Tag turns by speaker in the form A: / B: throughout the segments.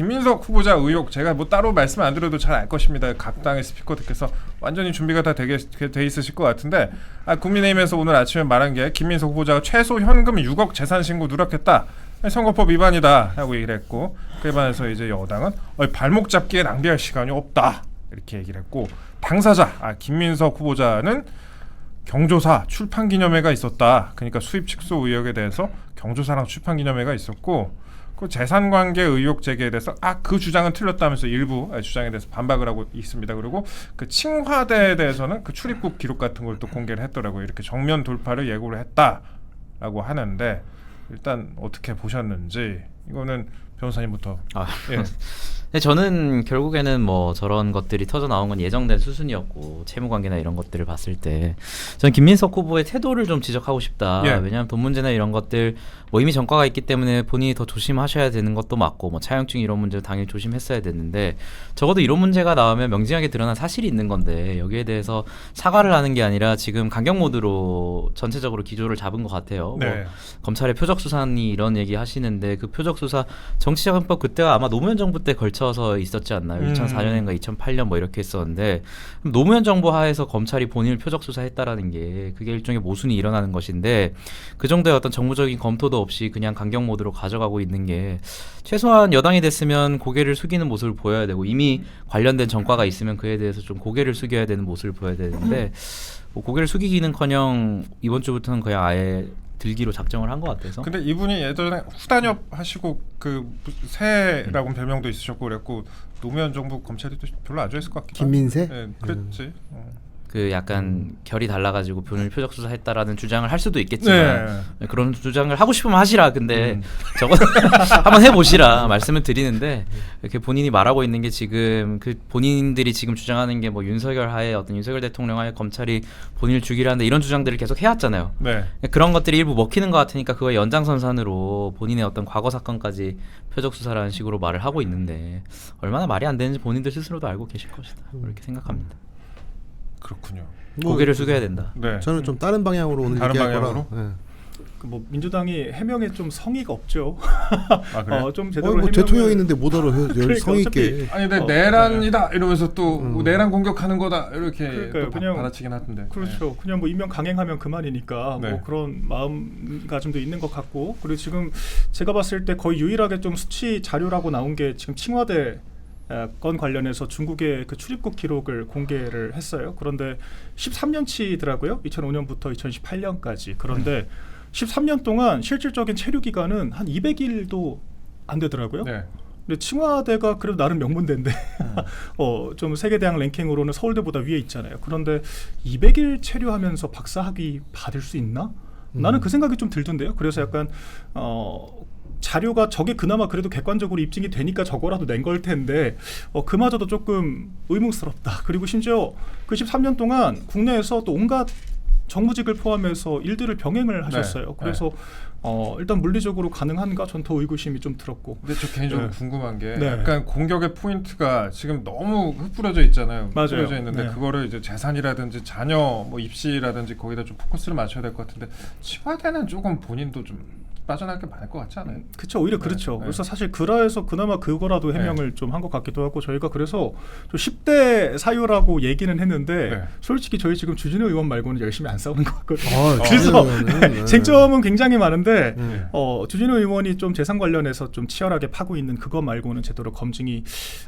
A: 김민석 후보자 의혹 제가 뭐 따로 말씀 안 드려도 잘 알 것입니다. 각 당의 스피커들께서 완전히 준비가 다 돼 있으실 것 같은데 국민의힘에서 오늘 아침에 말한 게 김민석 후보자가 최소 현금 6억 재산 신고 누락했다. 선거법 위반이다 하고 얘기를 했고 그에 반해서 이제 여당은 발목 잡기에 낭비할 시간이 없다 이렇게 얘기를 했고 당사자 김민석 후보자는 경조사 출판기념회가 있었다. 그러니까 수입 축소 의혹에 대해서 경조사랑 출판기념회가 있었고 그 재산관계 의혹 제기에 대해서 그 주장은 틀렸다면서 일부 주장에 대해서 반박을 하고 있습니다. 그리고 그 칭화대에 대해서는 그 출입국 기록 같은 걸 또 공개를 했더라고요. 이렇게 정면 돌파를 예고를 했다라고 하는데 일단 어떻게 보셨는지 이거는 변호사님부터. 예.
B: 근데 저는 결국에는 뭐 저런 것들이 터져 나온 건 예정된 수순이었고 채무관계나 이런 것들을 봤을 때 저는 김민석 후보의 태도를 좀 지적하고 싶다.
A: 예.
B: 왜냐하면 돈 문제나 이런 것들 뭐 이미 전과가 있기 때문에 본인이 더 조심하셔야 되는 것도 맞고 뭐 차용증 이런 문제도 당연히 조심했어야 됐는데 적어도 이런 문제가 나오면 명징하게 드러난 사실이 있는 건데 여기에 대해서 사과를 하는 게 아니라 지금 강경 모드로 전체적으로 기조를 잡은 것 같아요.
A: 네.
B: 뭐 검찰의 표적수사니 이런 얘기 하시는데 그 표적수사 정치자금법 그때가 아마 노무현 정부 때 걸쳐서 있었지 않나요? 2004년인가 2008년 뭐 이렇게 했었는데 노무현 정부 하에서 검찰이 본인을 표적수사했다라는 게 그게 일종의 모순이 일어나는 것인데 그 정도의 어떤 정무적인 검토도 없이 그냥 강경 모드로 가져가고 있는 게 최소한 여당이 됐으면 고개를 숙이는 모습을 보여야 되고 이미 관련된 전과가 있으면 그에 대해서 좀 고개를 숙여야 되는 모습을 보여야 되는데 뭐 고개를 숙이기는커녕 이번 주부터는 그냥 아예 들기로 작정을 한 것 같아서.
A: 근데 이분이 예전에 후단협 하시고 그 새라고 별명도 있으셨고 그랬고 노무현 정부 검찰이 또 별로 안 좋아했을 것 같기도 하고.
C: 김민세?
A: 네, 그랬지.
B: 그 약간 결이 달라가지고 본인을 표적수사했다라는 주장을 할 수도 있겠지만 그런 주장을 하고 싶으면 하시라. 근데 저거 한번 해보시라 말씀을 드리는데 이렇게 본인이 말하고 있는 게 지금 그 본인들이 지금 주장하는 게 뭐 윤석열 하에 어떤 윤석열 대통령 하에 검찰이 본인을 죽이려 한다 이런 주장들을 계속 해왔잖아요.
A: 네.
B: 그런 것들이 일부 먹히는 것 같으니까 그거 연장선상으로 본인의 어떤 과거 사건까지 표적수사라는 식으로 말을 하고 있는데 얼마나 말이 안 되는지 본인들 스스로도 알고 계실 것이다. 그렇게 생각합니다.
A: 그렇군요.
B: 고개를 숙여야 된다.
A: 네.
C: 저는 좀 다른 방향으로 오늘
A: 다른
C: 얘기할
A: 방향으로?
C: 거라. 네.
D: 뭐 민주당이 해명에 좀 성의가 없죠.
A: 그래요?
D: 좀 제대로
C: 뭐
D: 해명을...
C: 대통령 있는데 못 알아요.
D: 그러니까
C: 성의 있게.
A: 아니 근데 내란이다 이러면서 또 내란 공격하는 거다 이렇게
D: 그러니까요.
A: 또
D: 그냥
A: 받아치긴 하던데.
D: 그렇죠. 그냥 뭐 임명 강행하면 그만이니까
A: 네.
D: 뭐 그런 마음가짐도 있는 것 같고 그리고 지금 제가 봤을 때 거의 유일하게 좀 수치 자료라고 나온 게 지금 칭화대 건 관련해서 중국의 그 출입국 기록을 공개를 했어요. 그런데 13년치더라고요. 2005년부터 2018년까지. 그런데 13년 동안 실질적인 체류 기간은 한 200일도 안 되더라고요.
A: 네.
D: 근데 칭화대가 그래도 나름 명문대인데 좀 세계대학 랭킹으로는 서울대보다 위에 있잖아요. 그런데 200일 체류하면서 박사학위 받을 수 있나? 나는 그 생각이 좀 들던데요. 그래서 약간 자료가 저게 그나마 그래도 객관적으로 입증이 되니까 저거라도 낸 걸 텐데 그마저도 조금 의문스럽다. 그리고 심지어 그 13년 동안 국내에서 또 온갖 정무직을 포함해서 일들을 병행을 하셨어요.
A: 네.
D: 그래서 일단 물리적으로 가능한가? 전 더 의구심이 좀 들었고.
A: 근데 저 개인적으로 궁금한 게
D: 네.
A: 약간 공격의 포인트가 지금 너무 흩뿌려져 있잖아요.
D: 맞아요.
A: 흩뿌려져 있는데
D: 네.
A: 그거를 이제 재산이라든지 자녀 뭐 입시라든지 거기다 좀 포커스를 맞춰야 될 것 같은데 칭화대는 조금 본인도 좀 빠져날 게 많을 것 같지 않아요?
D: 그렇죠. 오히려
A: 네,
D: 그렇죠.
A: 네.
D: 그래서 사실 그라에서 그나마 그거라도 해명을 좀 한 것 같기도 하고 저희가 그래서 좀 10대 사유라고 얘기는 했는데
A: 네.
D: 솔직히 저희 지금 주진우 의원 말고는 열심히 안 싸우는 것 같거든요.
C: 그래서
D: 쟁점은 굉장히 많은데
A: 네.
D: 주진우 의원이 좀 재산 관련해서 좀 치열하게 파고 있는 그거 말고는 제대로 검증이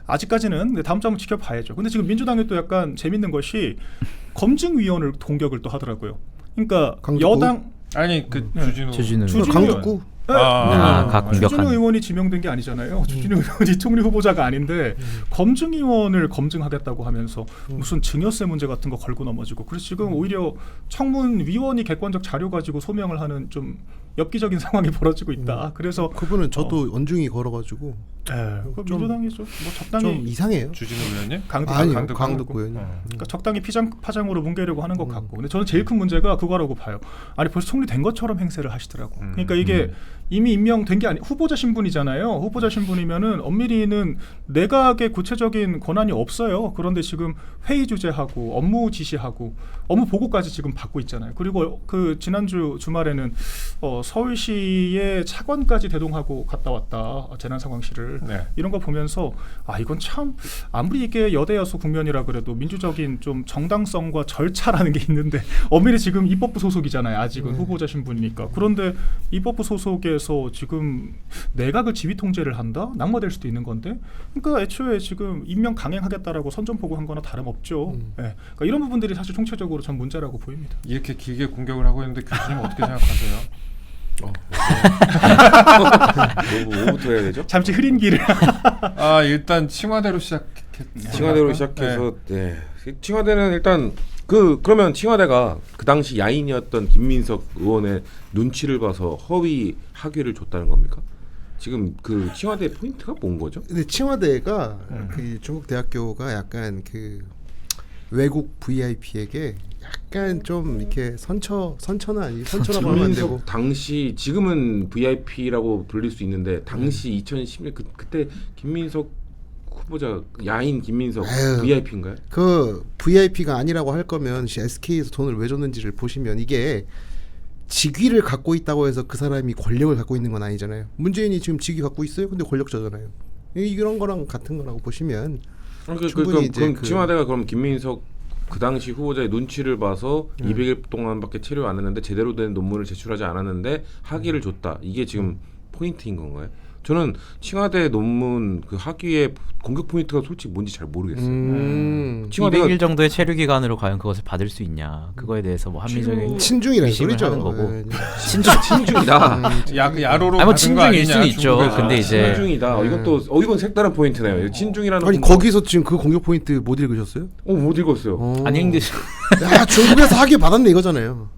D: 아직까지는 다음 주 한번 지켜봐야죠. 근데 지금 민주당이 또 약간 재밌는 것이 검증위원을 공격을 또 하더라고요. 그러니까
C: 강북구?
D: 여당
A: 아니 그
B: 주진우
C: 강북구.
B: 각 공격한.
D: 주진우 의원이 지명된 게 아니잖아요. 주진우 의원이 총리 후보자가 아닌데 검증위원을 검증하겠다고 하면서 무슨 증여세 문제 같은 거 걸고 넘어지고 그래서 지금 오히려 청문위원이 객관적 자료 가지고 소명을 하는 좀 엽기적인 상황이 벌어지고 있다. 그래서
C: 그분은 저도 언중이 걸어가지고
D: 좀 민주당이 좀 적당히
C: 좀 이상해요.
A: 주진우 의원님?
C: 강덕구 의원님.
D: 그러니까 적당히 파장으로 뭉개려고 하는 것 같고 근데 저는 제일 큰 문제가 그거라고 봐요. 아니 벌써 총리 된 것처럼 행세를 하시더라고. 그러니까 이게 이미 임명된 게 아니 후보자 신분이잖아요. 후보자 신분이면은 엄밀히는 내각의 구체적인 권한이 없어요. 그런데 지금 회의 주재하고 업무 지시하고 업무 보고까지 지금 받고 있잖아요. 그리고 그 지난주 주말에는 서울시의 차관까지 대동하고 갔다 왔다 재난상황실을
A: 네.
D: 이런 거 보면서 이건 참 아무리 이게 여대 여소 국면이라 그래도 민주적인 좀 정당성과 절차라는 게 있는데 엄밀히 지금 입법부 소속이잖아요. 아직은 후보자 신분이니까. 그런데 입법부 소속에서 지금 내각을 지휘 통제를 한다? 낙마될 수도 있는 건데. 그러니까 애초에 지금 임명 강행하겠다라고 선전포고 한 거나 다름없죠. 네. 그러니까 이런 부분들이 사실 총체적으로 전 문제라고 보입니다.
A: 이렇게 길게 공격을 하고 있는데 교수님 어떻게 생각하세요?
E: 뭐부터 해야 되죠?
D: 잠시 흐린 길을.
A: 일단 칭화대로
E: 칭화대로 시작해서 칭화대는 일단 그러면 칭화대가 그 당시 야인이었던 김민석 의원의 눈치를 봐서 허위 학위를 줬다는 겁니까? 지금 그 칭화대 포인트가 뭔 거죠?
C: 근데 칭화대가 그 중국 대학교가 약간 그 외국 VIP에게 약간 좀 이렇게 선처는 아니 선처라고 하면 안 되고
E: 김민석 당시 지금은 VIP라고 불릴 수 있는데 당시 2010년 그때 김민석 후보자 야인 김민석
C: 아유.
E: VIP인가요?
C: 그 VIP가 아니라고 할 거면 SK에서 돈을 왜 줬는지를 보시면 이게 직위를 갖고 있다고 해서 그 사람이 권력을 갖고 있는 건 아니잖아요. 문재인이 지금 직위 갖고 있어요. 근데 권력자잖아요. 이런 거랑 같은 거라고 보시면 충분히 이제
E: 그럼 칭화대가 그럼 김민석 그 당시 후보자의 눈치를 봐서 200일 동안밖에 체류 안 했는데 제대로 된 논문을 제출하지 않았는데 학위를 줬다. 이게 지금 포인트인 건가요? 저는 칭화대 논문 그 학위의 공격 포인트가 솔직히 뭔지 잘 모르겠어요. 칭화대가
B: 200일 정도의 체류 기간으로 과연 그것을 받을 수 있냐 그거에 대해서 뭐 합리적인
C: 친중이라는
B: 의심을
C: 소리죠.
B: 하는 거고.
C: 네.
E: 친중이다.
A: 야로로
B: 아니 뭐
A: 받은 거
B: 친중일
A: 아니냐,
B: 수는 있죠.
A: 중국에서.
B: 근데 이제
E: 친중이다. 이건 또 이건 색다른 포인트네요. 친중이라는
C: 아니
E: 공격-
C: 거기서 지금 그 공격 포인트 못 읽으셨어요?
E: 못 읽었어요.
B: 안 힘드.
C: 야 중국에서 학위 받았네 이거잖아요.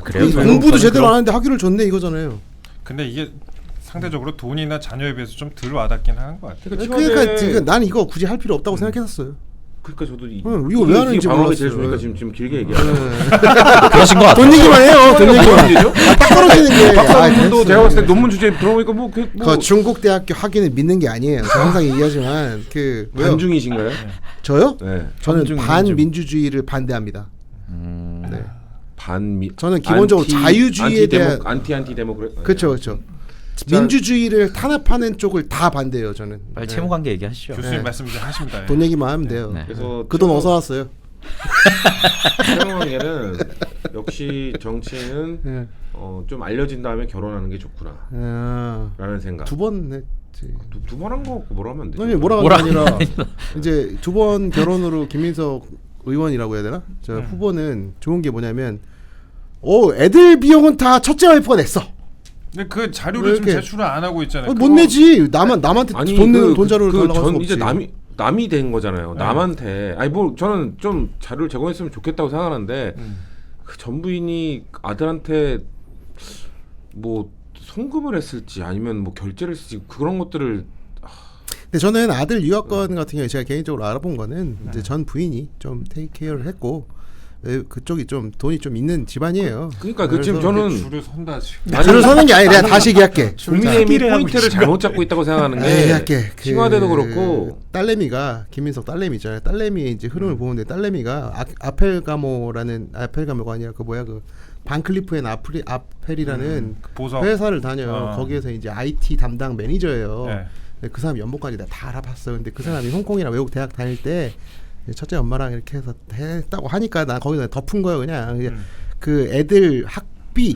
B: 그래요?
C: 공부도 제대로 안 하는데 학위를 줬네 이거잖아요.
A: 근데 이게 상대적으로 돈이나 자녀에 비해서 좀 덜 와닿긴 하는 것 같아요.
C: 그러니까 지금 난 이거 굳이 할 필요 없다고 생각했었어요.
E: 그러니까 저도
C: 이거 왜 하는지
E: 방법이 제일
C: 몰랐어요.
E: 좋으니까 지금 길게 얘기하는
B: 그러신 것 같아요.
C: 돈 얘기만 해요. 돈 얘기만.
E: 거예요.
C: 딱 떨어지는 게.
E: 박사님도 제가 봤을 때 논문 주제 들어보니까
C: 그 중국 대학교 학위는 믿는 게 아니에요. 제가 항상 얘기하지만 그 왜요?
E: 반중이신가요?
C: 저요?
E: 네.
C: 저는
A: 반중,
C: 반민주주의를 반대합니다. 네.
E: 반미.
C: 저는 기본적으로 자유주의에 대한
E: 안티 데모크레.
C: 그렇죠, 그렇죠. 민주주의를 탄압하는 쪽을 다 반대해요. 저는.
B: 빨리
C: 네.
B: 채무 관계 얘기하시죠.
A: 교수님
C: 네.
A: 말씀 이제 하십니다.
C: 돈 얘기만 하면 돼요.
B: 네.
E: 그래서
C: 그 돈 어디서 왔어요?
E: 최영왕에는 역시 정치는
C: 네.
E: 좀 알려진 다음에 결혼하는 게 좋구나. 라는 생각.
C: 두 번 했지.
E: 두 번 한 거 갖고 뭐라 하면 안 되죠.
C: 아니 뭐라고 하는 게 아니라 이제 두 번 결혼으로 김민석 의원이라고 해야 되나? 저 후보는 좋은 게 뭐냐면 애들 비용은 다 첫째 와이프가 냈어.
A: 근데 그 자료를 지금
C: 이렇게.
A: 제출을 안 하고 있잖아요.
C: 못 내지. 남한테
E: 아니
C: 돈 자료를 달라고 할 수가 없지.
E: 이제 남이 된 거잖아요. 남한테. 아니 뭐 저는 좀 자료를 제공했으면 좋겠다고 생각하는데 그 전 부인이 아들한테 뭐 송금을 했을지 아니면 뭐 결제를 했을지 그런 것들을
C: 근데 저는 아들 유학권 같은 경우에 제가 개인적으로 알아본 거는 이제 전 부인이 좀 테이크 케어를 했고 그쪽이 좀 돈이 좀 있는 집안이에요.
E: 그러니까 그 지금
C: 그래서
E: 저는
A: 줄을 선다 지금.
E: 아니,
C: 줄을 서는 게 아니라 내가 다시 얘기할게.
E: 국민의힘이
D: 사기를 하고
E: 포인트를
D: 있지.
E: 잘못 잡고 있다고 생각하는 게
C: 얘기할게.
E: 칭화대도 그렇고
C: 딸내미가 김민석 딸내미 있잖아요. 딸내미 이제 흐름을 보는데 딸내미가 아펠가모가 아니라 그 뭐야 그 반클리프 앤 아펠이라는
A: 그 보석.
C: 회사를 다녀요. 거기에서 이제 IT 담당 매니저예요.
A: 네.
C: 근데 그 사람 연봉까지 내가 다 알아봤어. 근데 그 사람이 홍콩이나 외국 대학 다닐 때 첫째 엄마랑 이렇게 해서 했다고 하니까 나 거기서 덮은 거야 그냥. 그 애들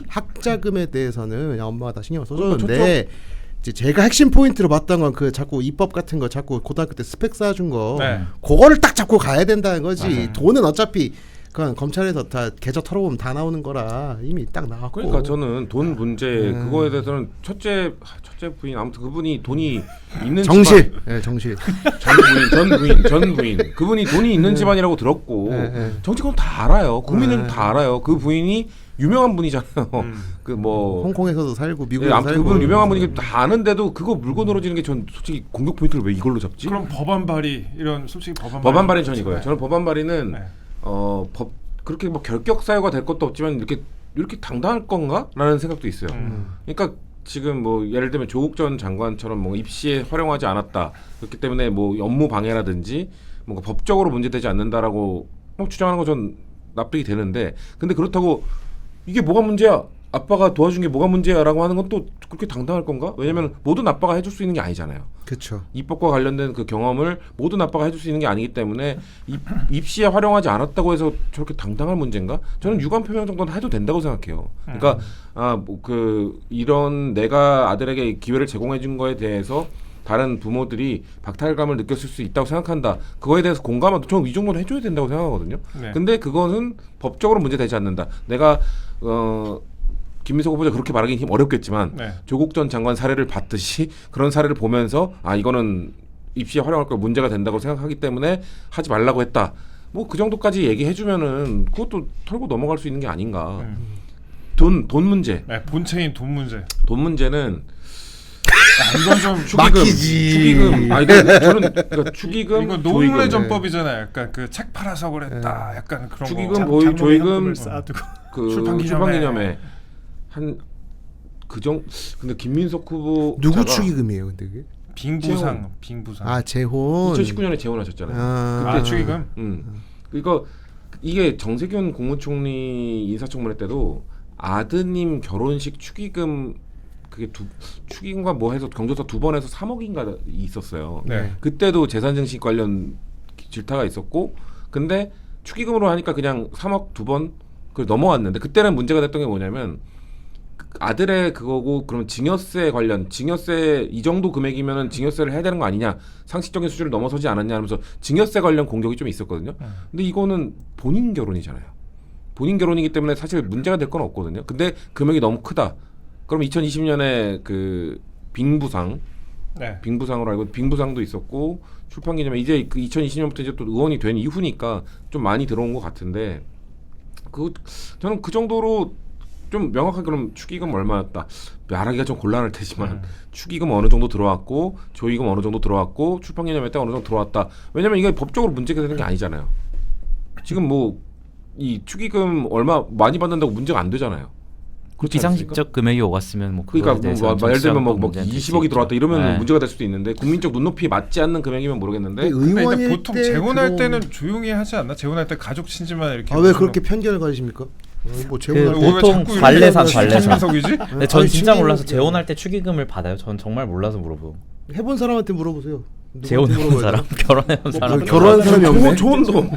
C: 학자금에 대해서는 그냥 엄마가 다 신경을 써줬는데 이제 제가 핵심 포인트로 봤던 건 그 자꾸 입법 같은 거 자꾸 고등학교 때 스펙 쌓아준 거
A: 네.
C: 그거를 딱 잡고 가야 된다는 거지.
A: 맞아요.
C: 돈은 어차피 그냥 검찰에서 다 계좌 털어보면 다 나오는 거라 이미 딱 나왔고.
E: 그러니까 저는 돈 문제 그거에 대해서는 첫째 부인 아무튼 그분이 돈이 있는
C: 정실, 정실.
E: 전 부인 그분이 돈이 있는 집안이라고 들었고 정치권 다 알아요. 국민은 다 알아요. 그 부인이 유명한 분이잖아요. 그 뭐
C: 홍콩에서도 살고 미국에서
E: 아무튼
C: 살고.
E: 그분 유명한 분이기 다 아는데도 그거 물고 늘어지는 게 전 솔직히 공격 포인트를 왜 이걸로 잡지?
A: 그럼 법안 발의 이런 솔직히
E: 법안 발의는 전 이거예요. 저는 법안 발의는
A: 네.
E: 법 그렇게 뭐 결격 사유가 될 것도 없지만 이렇게 당당할 건가라는 생각도 있어요. 그러니까 지금 뭐 예를 들면 조국 전 장관처럼 뭐 입시에 활용하지 않았다 그렇기 때문에 뭐 업무 방해라든지 뭔가 법적으로 문제되지 않는다라고 주장하는 거 전 납득이 되는데 근데 그렇다고 이게 뭐가 문제야? 아빠가 도와준 게 뭐가 문제야라고 하는 건 또 그렇게 당당할 건가? 왜냐면 모든 아빠가 해줄 수 있는 게 아니잖아요.
C: 그렇죠.
E: 입법과 관련된 그 경험을 모든 아빠가 해줄 수 있는 게 아니기 때문에 입시에 활용하지 않았다고 해서 저렇게 당당할 문제인가? 저는 유감 표명 정도는 해도 된다고 생각해요. 그러니까 이런 내가 아들에게 기회를 제공해 준 거에 대해서 다른 부모들이 박탈감을 느꼈을 수 있다고 생각한다. 그거에 대해서 공감하도 저는 이 정도는 해줘야 된다고 생각하거든요.
A: 네.
E: 근데 그거는 법적으로 문제되지 않는다. 내가 김민석 후보자 그렇게 말하기는 어렵겠지만
A: 네.
E: 조국 전 장관 사례를 봤듯이 그런 사례를 보면서 이거는 입시에 활용할 거 문제가 된다고 생각하기 때문에 하지 말라고 했다. 뭐 그 정도까지 얘기해주면은 그것도 털고 넘어갈 수 있는 게 아닌가. 돈 문제.
A: 네, 본체인 돈 문제.
E: 돈 문제는
A: 이건 좀
E: 축의금. 저는 그러니까 축의금,
A: 이거
E: 조의금.
A: 노웅래전법이잖아요. 약간 그 책 팔아서 그랬다. 약간 그런
E: 축의금,
A: 거.
E: 조의금,
D: 쌓아두고
E: 그
A: 출판기념회.
E: 출판기념회 한 근데 김민석 후보
C: 누구 축의금이에요, 근데 그게?
A: 빙부상.
C: 아 재혼.
E: 2019년에 재혼하셨잖아요.
C: 아,
A: 축의금.
E: 그러니까 이게 정세균 국무총리 인사청문회 때도 아드님 결혼식 축의금 그게 축의금과 뭐 해서 경조사 2번에서 3억인가 있었어요.
A: 네.
E: 그때도 재산증식 관련 질타가 있었고, 근데 축의금으로 하니까 그냥 3억 2번 그 넘어왔는데 그때는 문제가 됐던 게 뭐냐면 아들의 그거고 그러면 증여세 관련 증여세 이 정도 금액이면은 증여세를 해야 되는 거 아니냐 상식적인 수준을 넘어서지 않았냐 하면서 증여세 관련 공격이 좀 있었거든요. 근데 이거는 본인 결혼이잖아요. 본인 결혼이기 때문에 사실 문제가 될 건 없거든요. 근데 금액이 너무 크다. 그럼 2020년에 그 빙부상
A: 네.
E: 빙부상으로 알고 빙부상도 있었고 출판기념회 이제 그 2020년부터 이제 또 의원이 된 이후니까 좀 많이 들어온 것 같은데 저는 그 정도로 좀 명확하게 그럼 축의금 얼마였다 말하기가 좀 곤란할 테지만 축의금 어느 정도 들어왔고 조의금 어느 정도 들어왔고 출판기념회 때 어느 정도 들어왔다. 왜냐면 이게 법적으로 문제가 되는 게 아니잖아요. 지금 뭐 이 축의금 얼마 많이 받는다고 문제가 안 되잖아요. 그렇지 않습니까?
B: 비상식적 금액이 오갔으면 뭐
E: 그러니까
B: 그거에 대해서
E: 예를 들면 뭐
B: 문제는 될수
E: 20억이
B: 있죠.
E: 들어왔다 이러면
B: 네.
E: 문제가 될 수도 있는데 국민적 눈높이에 맞지 않는 금액이면 모르겠는데
A: 근데
C: 의원일
A: 보통
C: 때
A: 재혼할
C: 들어오면-
A: 때는 조용히 하지 않나? 재혼할 때 가족 친지만 이렇게.
C: 아 왜 그렇게 편견을 가지십니까? 뭐 재혼할
B: 그
C: 때
B: 보통 관례상.
A: 김민석이지?
B: 근데 전
C: 아니,
B: 진짜
C: 축의금-
B: 몰라서 재혼할 때 축의금을 받아요. 전 정말 몰라서 물어보고.
C: 해본 사람한테 물어보세요.
B: 재혼해본 사람, 결혼해본 사람.
C: 결혼한 사람이 없네.
E: 좋은 돈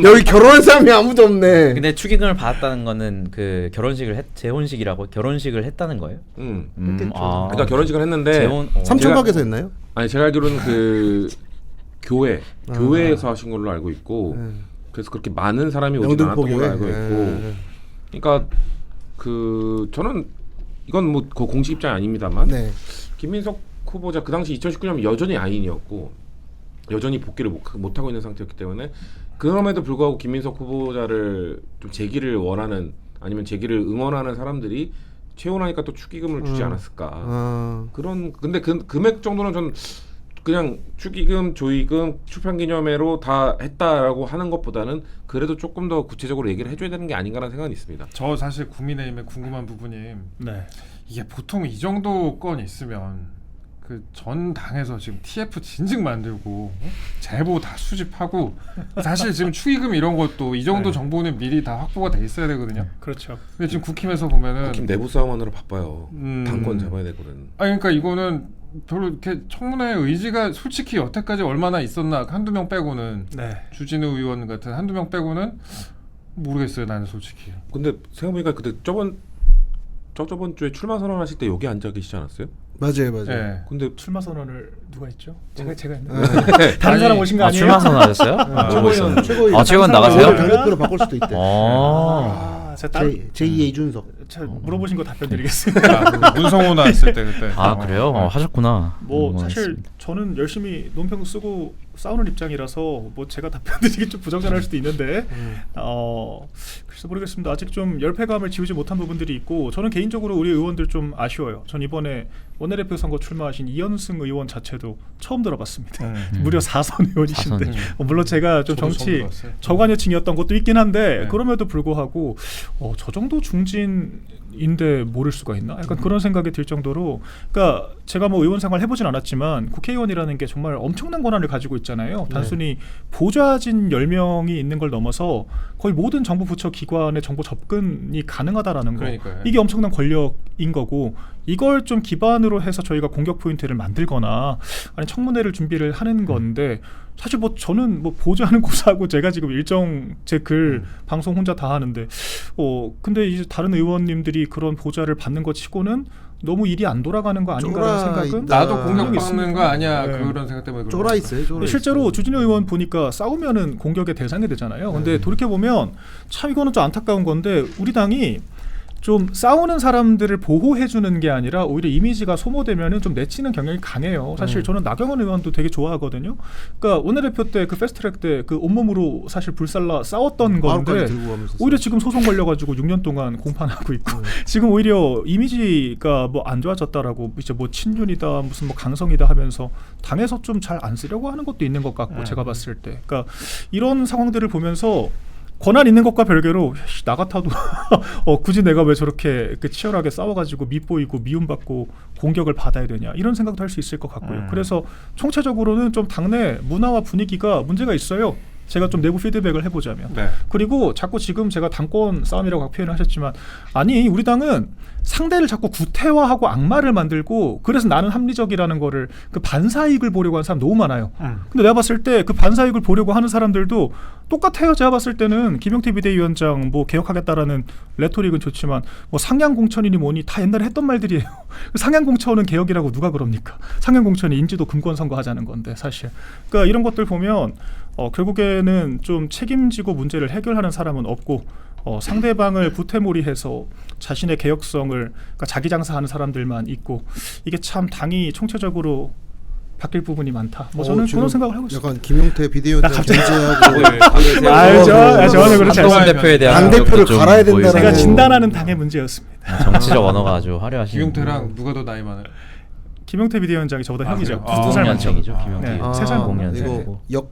C: 여기 결혼한 사람이 아무도 없네.
B: 근데 축의금을 받았다는 거는 그 재혼식이라고 결혼식을 했다는 거예요?
C: 했겠죠.
E: 그러니까 결혼식을 했는데
B: 재혼
C: 삼천각에서 했나요?
E: 아니 제가 알기로는 그 교회에서 하신 걸로 알고 있고 그래서 그렇게 많은 사람이 오지 않았던 걸로
C: 영등포교회.
E: 알고 있고 그러니까 그 저는 이건 뭐 그 공식 입장이 아닙니다만
C: 네.
E: 김민석 후보자 그 당시 2019년 여전히 아인이었고 여전히 복귀를 못하고 있는 상태였기 때문에 그럼에도 불구하고 김민석 후보자를 좀 재기를 원하는 아니면 재기를 응원하는 사람들이 채용하니까 또 축의금을 주지 않았을까 그런 근데 그 금액 정도는 전 그냥 축의금, 조의금, 출판기념회로 다 했다라고 하는 것보다는 그래도 조금 더 구체적으로 얘기를 해줘야 되는 게 아닌가라는 생각은 있습니다.
A: 저 사실 국민의힘에 궁금한 부분이
D: 네.
A: 이게 보통 이 정도 건 있으면 그 전 당에서 지금 TF 진즉 만들고 제보 다 수집하고 사실 지금 축의금 이런 것도 이 정도 정보는 미리 다 확보가 돼 있어야 되거든요.
D: 그렇죠.
A: 근데 지금 국힘에서 보면은
E: 김 내부 싸움하느라 바빠요. 당권 잡아야 되거든.
A: 그러니까 이거는 별로 이렇게 청문회 의지가 솔직히 여태까지 얼마나 있었나 한두 명 빼고는
D: 네.
A: 주진우 의원 같은 한두 명 빼고는 모르겠어요. 나는 솔직히.
E: 근데 생각해보니까 그때 저번 주에 출마 선언하실 때 여기 앉아 계시지 않았어요?
C: 맞아요.
A: 예.
E: 근데
D: 출마 선언을 누가 했죠? 제가 했나?
C: 네.
D: 다른
A: 아니,
D: 사람 오신 거 아니에요?
B: 출마 선언하셨어요?
C: 최고위원
B: 최고위원 나가세요?
C: 당대표로 바꿀 수도 있대.
D: 제가
C: 제2의 이준석.
D: 물어보신 거 답변 드리겠습니다.
A: 아, 문성호 나왔을 때 그때.
B: 그래요? 하셨구나.
D: 뭐 사실 저는 열심히 논평 쓰고 싸우는 입장이라서 뭐 제가 답변드리기 좀 부적절할 수도 있는데 글쎄 모르겠습니다. 아직 좀 열패감을 지우지 못한 부분들이 있고 저는 개인적으로 우리 의원들 좀 아쉬워요. 전 이번에 원내대표 선거 출마하신 이현승 의원 자체도 처음 들어봤습니다. 무려 4선 의원이신데 물론 제가 좀 정치 저관여층이었던 것도 있긴 한데 그럼에도 불구하고 저 정도 중진 의원인데 모를 수가 있나? 약간 그런 생각이 들 정도로, 그러니까 제가 뭐 의원 생활 해보진 않았지만 국회의원이라는 게 정말 엄청난 권한을 가지고 있잖아요. 단순히 보좌진 10명이 있는 걸 넘어서 거의 모든 정부 부처 기관의 정보 접근이 가능하다라는 거.
A: 그러니까요.
D: 이게 엄청난 권력인 거고, 이걸 좀 기반으로 해서 저희가 공격 포인트를 만들거나 아니 청문회를 준비를 하는 건데, 사실 뭐 저는 뭐 보좌하는 고사하고 제가 지금 일정 제 글 방송 혼자 다 하는데 근데 이제 다른 의원님들이 그런 보좌를 받는 것 치고는 너무 일이 안 돌아가는 거 아닌가라는 생각은
A: 나도
C: 아,
A: 공격받는 거 아니야.
D: 네.
A: 그런 생각 때문에 그런
C: 쫄아
A: 거.
C: 있어요. 쫄아
D: 실제로
C: 있어요.
D: 주진우 의원 보니까 싸우면은 공격의 대상이 되잖아요. 근데 돌이켜 보면 참 이거는 좀 안타까운 건데, 우리 당이 좀 싸우는 사람들을 보호해 주는 게 아니라 오히려 이미지가 소모되면은 좀 내치는 경향이 강해요. 사실 저는 나경원 의원도 되게 좋아하거든요. 그러니까 원내대표 때 그 패스트트랙 때 그 온몸으로 사실 불살라 싸웠던 건데,
C: 바로까지 들고 가면서
D: 오히려 지금 소송 걸려가지고 6년 동안 공판하고 있고 지금 오히려 이미지가 뭐 안 좋아졌다라고 이제 뭐 친윤이다 무슨 뭐 강성이다 하면서 당에서 좀 잘 안 쓰려고 하는 것도 있는 것 같고, 제가 봤을 때 그러니까 이런 상황들을 보면서 권한 있는 것과 별개로 나 같아도 굳이 내가 왜 저렇게 치열하게 싸워가지고 밉보이고 미움받고 공격을 받아야 되냐, 이런 생각도 할 수 있을 것 같고요. 그래서 총체적으로는 좀 당내 문화와 분위기가 문제가 있어요. 제가 좀 내부 피드백을 해보자면.
A: 네.
D: 그리고 자꾸 지금 제가 당권 싸움이라고 표현을 하셨지만, 아니 우리 당은 상대를 자꾸 구태화하고 악마를 만들고, 그래서 나는 합리적이라는 거를 그 반사이익을 보려고 하는 사람 너무 많아요. 근데 내가 봤을 때 그 반사이익을 보려고 하는 사람들도 똑같아요. 제가 봤을 때는 김용태 비대위원장 뭐 개혁하겠다라는 레토릭은 좋지만 뭐 상향공천이니 뭐니 다 옛날에 했던 말들이에요. 상향공천은 개혁이라고 누가 그럽니까? 상향공천이 인지도 금권 선거하자는 건데 사실. 그러니까 이런 것들 보면 결국에는 좀 책임지고 문제를 해결하는 사람은 없고, 상대방을 구태몰이해서 자신의 개혁성을, 그러니까 자기 장사하는 사람들만 있고, 이게 참 당이 총체적으로 바뀔 부분이 많다. 뭐 저는
C: 지금
D: 그런 생각을 하고 있어요.
C: 약간 김용태 비대위원장 견제하고
D: 저는 그렇지
B: 한동훈
D: 않습니다.
B: 대표에 대한
C: 당대표를
B: 공격도 좀
C: 갈아야
B: 보이고.
C: 된다라고.
D: 제가 진단하는 당의 문제였습니다.
B: 정치적 언어가 아주 화려하신.
A: 김용태랑 누가 더 나이 많아요?
D: 김용태 비대위원장이 저보다 형이죠.
A: 그래요?
D: 두 살 많죠.
B: 90년생이죠 김용태.
D: 네.
C: 아,
D: 세살
B: 공년생이고.
C: 이거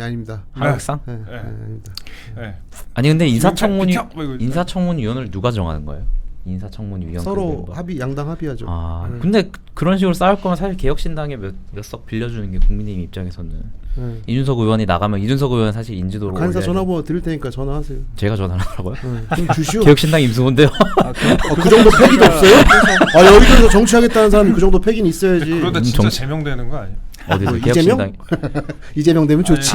C: 아닙니다.
B: 하극상?
C: 네,
A: 네.
C: 아닙니다.
A: 네.
B: 아니 근데 인사청문위
A: 비켜! 뭐 이거-
B: 인사청문위원을 누가 정하는 거예요? 인사청문위원
C: 서로 합의 양당 합의하죠.
B: 아 근데 그런 식으로 싸울 거면 사실 개혁신당에 몇 석 빌려주는 게 국민의힘 입장에서는
C: 네.
B: 이준석 의원이 나가면 이준석 의원 사실 인지도로
C: 간사
B: 올려야
C: 전화번호 드릴 테니까 전화하세요.
B: 제가 전화하라고요?
C: 좀 주시오.
B: 개혁신당 임수인데요.
C: 그 정도 패기도 없어요? 아 여기서 정치하겠다는 사람이 그 정도 패기는 있어야지.
A: 그러다 진짜
B: 정치-
A: 제명되는 거 아니에요?
B: 어디서
C: 이재명?
B: 개혁신당
C: 이재명 되면 좋지.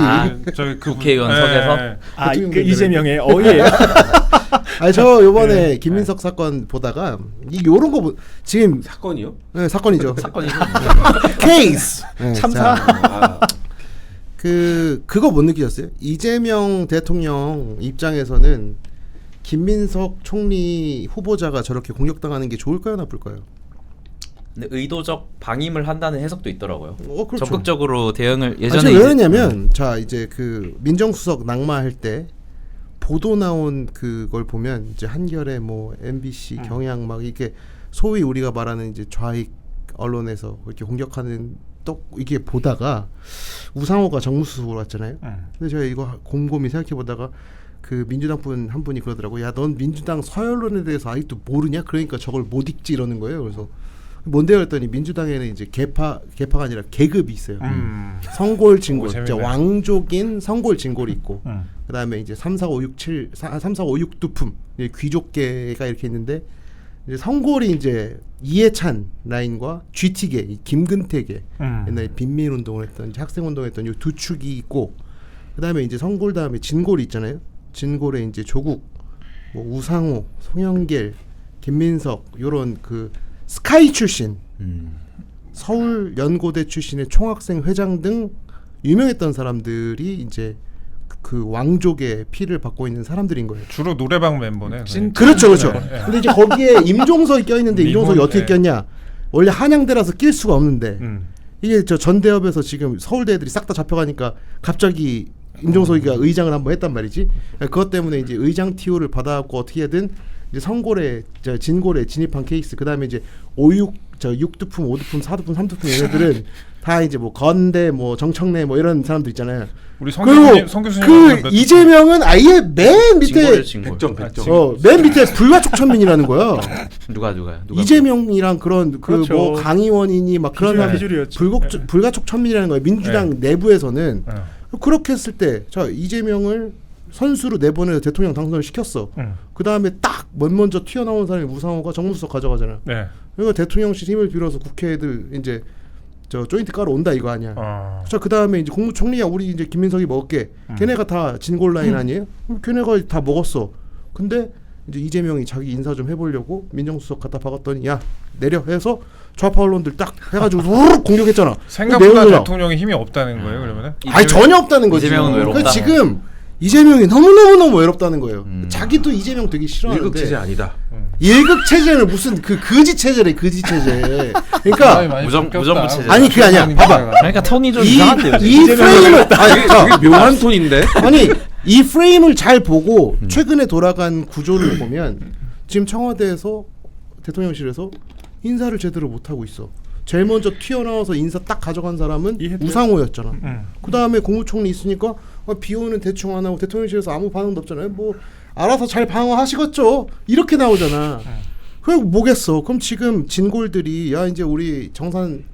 A: 저기 그
B: 국회의원 석에서?
C: 그
D: 이재명의 어이예요.
C: 아니 저 요번에 김민석 사건 보다가 요런 거 지금
E: 사건이요?
C: 네, 사건이죠.
B: 사건이죠.
C: 케이스. 네,
D: 참사.
C: 자, 그거 못 느끼셨어요? 이재명 대통령 입장에서는 김민석 총리 후보자가 저렇게 공격당하는 게 좋을까요, 나쁠까요?
B: 근데 의도적 방임을 한다는 해석도 있더라고요.
C: 그렇죠.
B: 적극적으로 대응을
C: 아니,
B: 예전에
C: 왜 그러냐면 자 이제 그 민정수석 낙마할 때 보도 나온 그걸 보면 이제 한겨레 뭐 MBC 경향 막 이게 소위 우리가 말하는 이제 좌익 언론에서 이렇게 공격하는 또 이게 보다가 우상호가 정무수석으로 왔잖아요. 근데 제가 이거 곰곰이 생각해 보다가 그 민주당 분 한 분이 그러더라고. 야, 넌 민주당 서열론에 대해서 아직도 모르냐? 그러니까 저걸 못 읽지 이러는 거예요. 그래서 뭔데요? 그랬더니 민주당에는 이제 개파가 아니라 계급이 있어요. 성골 진골,
A: 재밌네.
C: 진짜 왕족인 성골 진골이 있고, 그다음에 이제 3, 4, 5, 6, 7, 3, 4, 5, 6 두품 귀족계가 이렇게 있는데 이제 성골이 이제 이해찬 라인과 GT계, 이 김근태계, 옛날에 빈민운동을 했던 이제 학생운동했던 이 두 축이 있고, 그다음에 이제 성골 다음에 진골이 있잖아요. 진골에 이제 조국, 뭐 우상호, 송영길, 김민석 요런 그 스카이 출신, 서울 연고대 출신의 총학생 회장 등 유명했던 사람들이 이제 그 왕족의 피를 받고 있는 사람들인 거예요.
A: 주로 노래방 멤버네.
C: 그렇죠, 그렇죠. 근데 이제 거기에 임종석이 껴있는데 임종석이
A: 미군,
C: 어떻게
A: 예.
C: 꼈냐? 원래 한양대라서 낄 수가 없는데 이게 저 전대협에서 지금 서울대 애들이 싹 다 잡혀가니까 갑자기 임종석이가 의장을 한번 했단 말이지. 그것 때문에 이제 의장 TO를 받아갖고 어떻게든 이제 성골에 진골에 진입한 케이스. 그 다음에 이제 6두품, 5두품, 4두품, 3두품 얘네들은 다 이제 뭐 건대 뭐 정청래 뭐 이런 사람들 있잖아요.
A: 우리
C: 그리고
A: 성 교수님
C: 그 이재명은 아예 맨 밑에
B: 진골.
E: 100점.
C: 맨 밑에 불가촉천민이라는 거야.
B: 누가요?
C: 이재명이랑 그런 그
D: 그렇죠.
C: 뭐 강의원이니 막 그런 사람들
D: 비주류였지.
C: 불가촉천민이라는 거예요. 민주당 내부에서는 그렇게 했을 때 자 이재명을 선수로 내보내서 대통령 당선을 시켰어. 그 다음에 딱 먼저 튀어나온 사람이 우상호가 정무수석 가져가잖아.
A: 네.
C: 그러니까 대통령실 힘을 빌어서 국회 애들 이제 저 조인트 깔아 온다 이거 아니야. 자 그다음에 이제 국무총리야 우리 이제 김민석이 먹을게. 걔네가 다 진골 라인 아니에요? 그럼 걔네가 다 먹었어. 근데 이제 이재명이 자기 인사 좀 해보려고 민정수석 갖다 박았더니 야 내려 해서 좌파 언론들 딱 해가지고 우르르 공격했잖아.
A: 생각보다
C: 내용이잖아.
A: 대통령이 힘이 없다는 거예요. 그러면은
C: 아니 전혀 없다는 거지.
B: 이재명은 외롭다.
C: 그러니까 지금 이재명이 너무 외롭다는 거예요. 자기도 이재명 되게 싫어하는데.
E: 일극 체제 아니다.
C: 일극 체제는 무슨 그 거지 체제래 거지 체제. 그러니까
B: 무정부 체제.
C: 아니 그게 아니야. 봐봐.
B: 그러니까 톤이 좀 이상한데요.
C: 이 프레임을 아니,
E: 되게 묘한 톤인데.
C: 아니 이 프레임을 잘 보고 최근에 돌아간 구조를 보면 지금 청와대에서 대통령실에서 인사를 제대로 못 하고 있어. 제일 먼저 튀어나와서 인사 딱 가져간 사람은
D: 이해돼요.
C: 우상호였잖아. 그 다음에 국무총리 있으니까 비호는 대충 안 하고 대통령실에서 아무 반응도 없잖아요. 뭐 알아서 잘 방어하시겠죠. 이렇게 나오잖아. 그럼 뭐겠어. 그럼 지금 진골들이 야 이제 우리 정산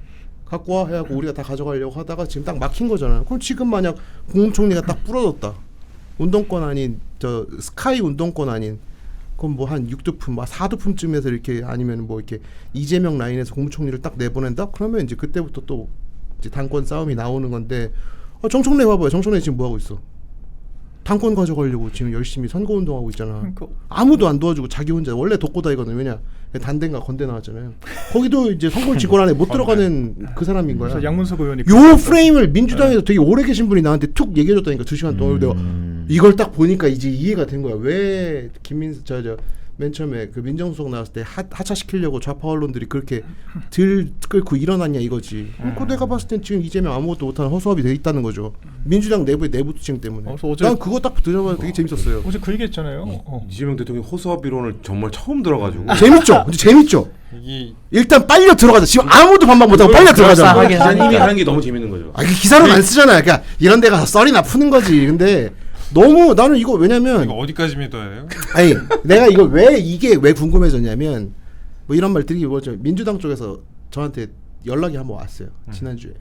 C: 갖고 와 해갖고 우리가 다 가져가려고 하다가 지금 딱 막힌 거잖아. 그럼 지금 만약 국무총리가 딱 부러졌다. 운동권 아닌 저 스카이 운동권 아닌 그럼 뭐 한 6두품, 4두품쯤에서 이렇게 아니면 뭐 이렇게 이재명 라인에서 국무총리를 딱 내보낸다? 그러면 이제 그때부터 또 이제 당권 싸움이 나오는 건데 정청래 봐봐요. 정청래 지금 뭐 하고 있어? 당권 가져가려고 지금 열심히 선거운동하고 있잖아.
D: 그러니까.
C: 아무도 안 도와주고 자기 혼자 원래 독고다이거든. 왜냐? 단대인가 건대 나왔잖아요. 거기도 이제 선거 직권 안에 못 들어가는 그 사람인 거야.
D: 그래서 양문석 의원이
C: 요 프레임을 민주당에서 되게 오래 계신 분이 나한테 툭 얘기해줬다니까 2시간 동안 내가 이걸 딱 보니까 이제 이해가 된 거야. 왜 김민수 맨 처음에 그 민정수석 나왔을 때 하차시키려고 좌파 언론들이 그렇게 들 끌고 일어났냐 이거지. 그 내가 봤을 땐 지금 이재명 아무것도 못하는 허수아비 돼 있다는 거죠. 민주당 내부의 내부 투쟁 때문에.
D: 그래서 어제-
C: 난 그거 딱 들어봐서 되게 재밌었어요.
D: 어제 그 얘기했잖아요.
E: 이재명 대통령 호수아비론을 정말 처음 들어가지고.
C: 재밌죠? 근데 재밌죠?
A: 이
C: 일단 빨려 들어가자. 지금 아무도 반박 못하고 빨려 들어가자.
B: 그럴싸하게
E: 기자님이 하는 게 너무 재밌는 거죠.
C: 아, 이게 기사로는 안 쓰잖아. 그러니까 이런 데 가서 썰이나 푸는 거지. 근데 너무 나는 이거 왜냐면
A: 이거 어디까지 믿어야 돼요?
C: 아니 내가 이거 왜 궁금해졌냐면 뭐 이런 말 드리기 뭐죠. 민주당 쪽에서 저한테 연락이 한번 왔어요. 지난주에.